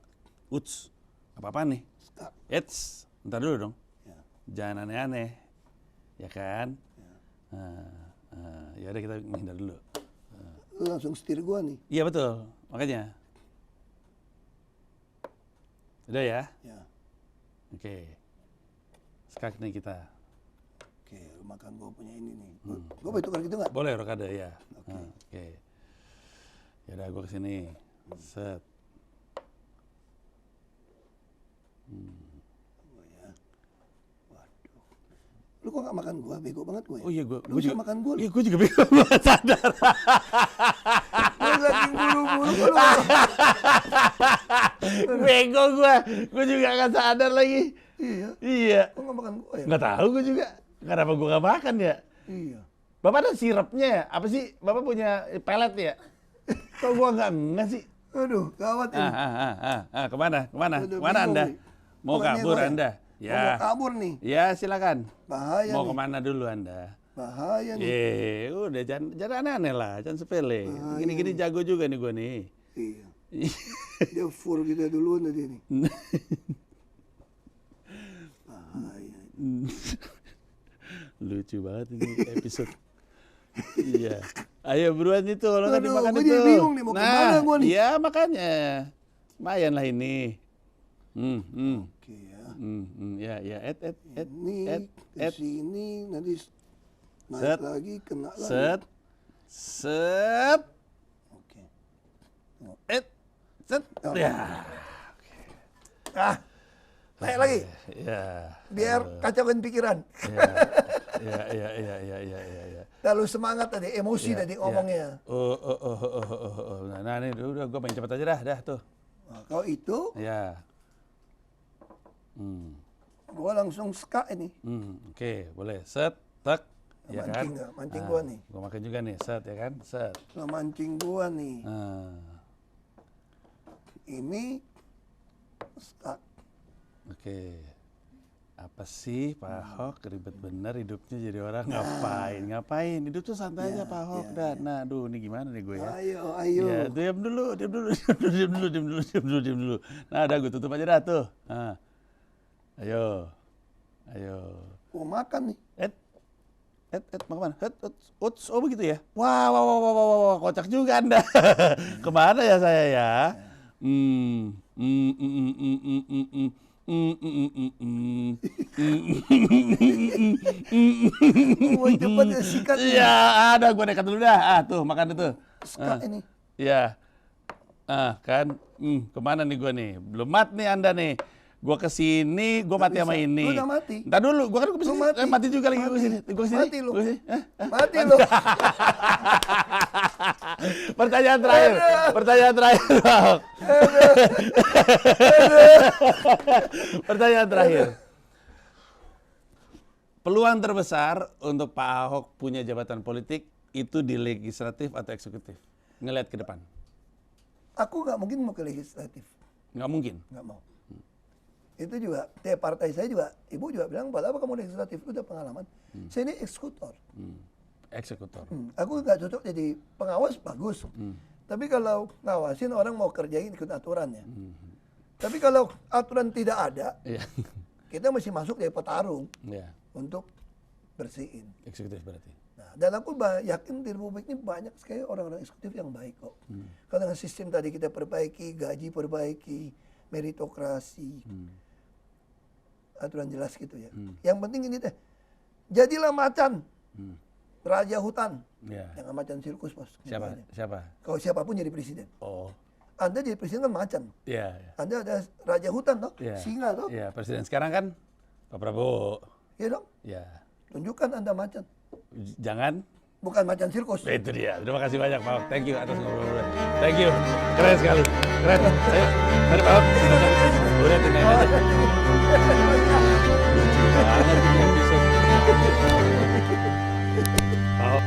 Uts. Apa-apaan nih? Skak. Eits, ntar dulu dong. Ya. Jangan aneh-aneh. Ya kan? Ya udah kita menghindar dulu. Lu langsung setir gua nih. Iya betul. Makanya. Udah ya? Ya. Oke. Skak nih kita. Oke, lu makan gua punya ini nih. Gua boleh tukar gitu nggak? Boleh rokade ya. Oke. Oke. Ya udah gua kesini. Set. Gua ya. Waduh. Lu kok nggak makan gua? Bego banget gua ya. Oh iya gua Lu bisa makan gua. Iya gua juga bingung. Gua nggak sadar. Lu saking buru-buru lu. Bego gua juga nggak sadar lagi. Iya. Iya. Kok nggak makan gua ya? Nggak tahu gua juga. Kenapa gua nggak makan ya? Iya. Bapak ada sirapnya ya? Apa sih? Bapak punya pelet ya? Kok gua nggak sih? Aduh, gawat ini. Kemana? Udah Kemana bingung Anda? nih. Mau Pokoknya kabur gua ya. Anda? Gua mau kabur nih. Ya silakan. Bahaya Mau nih. kemana dulu Anda? Bahaya nih. Udah jangan aneh-aneh lah, jangan sepele. Gini-gini jago juga nih gua nih. Iya. Dia fur kita duluan tadi nih. Bahaya. Lucu banget ini episode. Iya. Ayo buruan itu kalau nggak Aduh, dimakan gua itu. jadi bingung nih, mau kemana gua nih? Iya makanya. Lumayan lah ini. Oke ya. Ya. Ini ke sini nanti naik Set. lagi kena lagi. Set. Oke. Set. Ya. Naik lagi. Ya. Biar kacauin pikiran. Ya. Terlalu semangat tadi, emosi tadi ngomongnya. Nah ini udah gue main cepat aja dah tuh. Nah, kalau itu, Ya. gua langsung ska ini. Oke, boleh. Set, tek. Ya kan? Mancing nggak? Mancing gua nih. Gue makan juga nih, set ya kan? Set. Nah, mancing gua nih. Ini ska. Oke. Apa sih Pak Ahok ribet bener hidupnya jadi orang ngapain? Hidup tuh santai aja Pak Ahok. Nah, aduh ini gimana nih gue ya? Ayo. Ya, diam dulu. Nah, udah gue tutup aja dah tuh. Ayo. Mau makan nih. Mau kemana? Oh begitu ya? Wah, kocak juga Anda. Kemana ya saya ya? Mau cepat ya sikat nih. Iya, ada gua nekat dulu dah. Tuh makan itu. Ska ini. Iya. Kan. Kemana nih gua nih? Belum mat nih Anda nih. Gua kesini, gua mati sama ini. Lu udah mati. Ntar dulu, gua kan kesini. Lu mati. Mati juga lagi gua kesini. Mati lu. Gua kesini. Mati lu. Pertanyaan terakhir. Ahok. Pertanyaan terakhir. Peluang terbesar untuk Pak Ahok punya jabatan politik itu di legislatif atau eksekutif? Ngelihat ke depan. Aku nggak mungkin mau ke legislatif. Nggak mungkin. Nggak mau. Itu juga, partai saya juga, ibu juga bilang, buat apa kamu legislatif? Udah pengalaman. Saya ini eksekutor. Eksekutor. Aku nggak cocok jadi pengawas, bagus. Tapi kalau ngawasin orang mau kerjain ikut aturannya. Tapi kalau aturan tidak ada, Iya. kita mesti masuk jadi petarung Iya. untuk bersihin. Eksekutif berarti. Nah, dan aku yakin di Republik ini banyak sekali orang-orang eksekutif yang baik kok. Kalau dengan sistem tadi kita perbaiki, gaji perbaiki, meritokrasi, aturan jelas gitu ya. Yang penting ini deh, jadilah macan, raja hutan, Iya. jangan macan sirkus bos. Siapa? Kalau siapapun jadi presiden, Oh. Anda jadi presiden kan macan, Iya. Anda ada raja hutan toh, Iya. singa toh, Iya, presiden sekarang kan Pak Prabowo. ya dong, Iya. tunjukkan Anda macan, Jangan. bukan macan sirkus. Itu dia. Terima kasih banyak Pak Ahok. Thank you atas ngobrol-ngobrol. Thank you. Keren sekali. Keren. Ayo. Mari Pak Ahok. Udah tinggal aja. Lucu banget ini episode. Pak Ahok.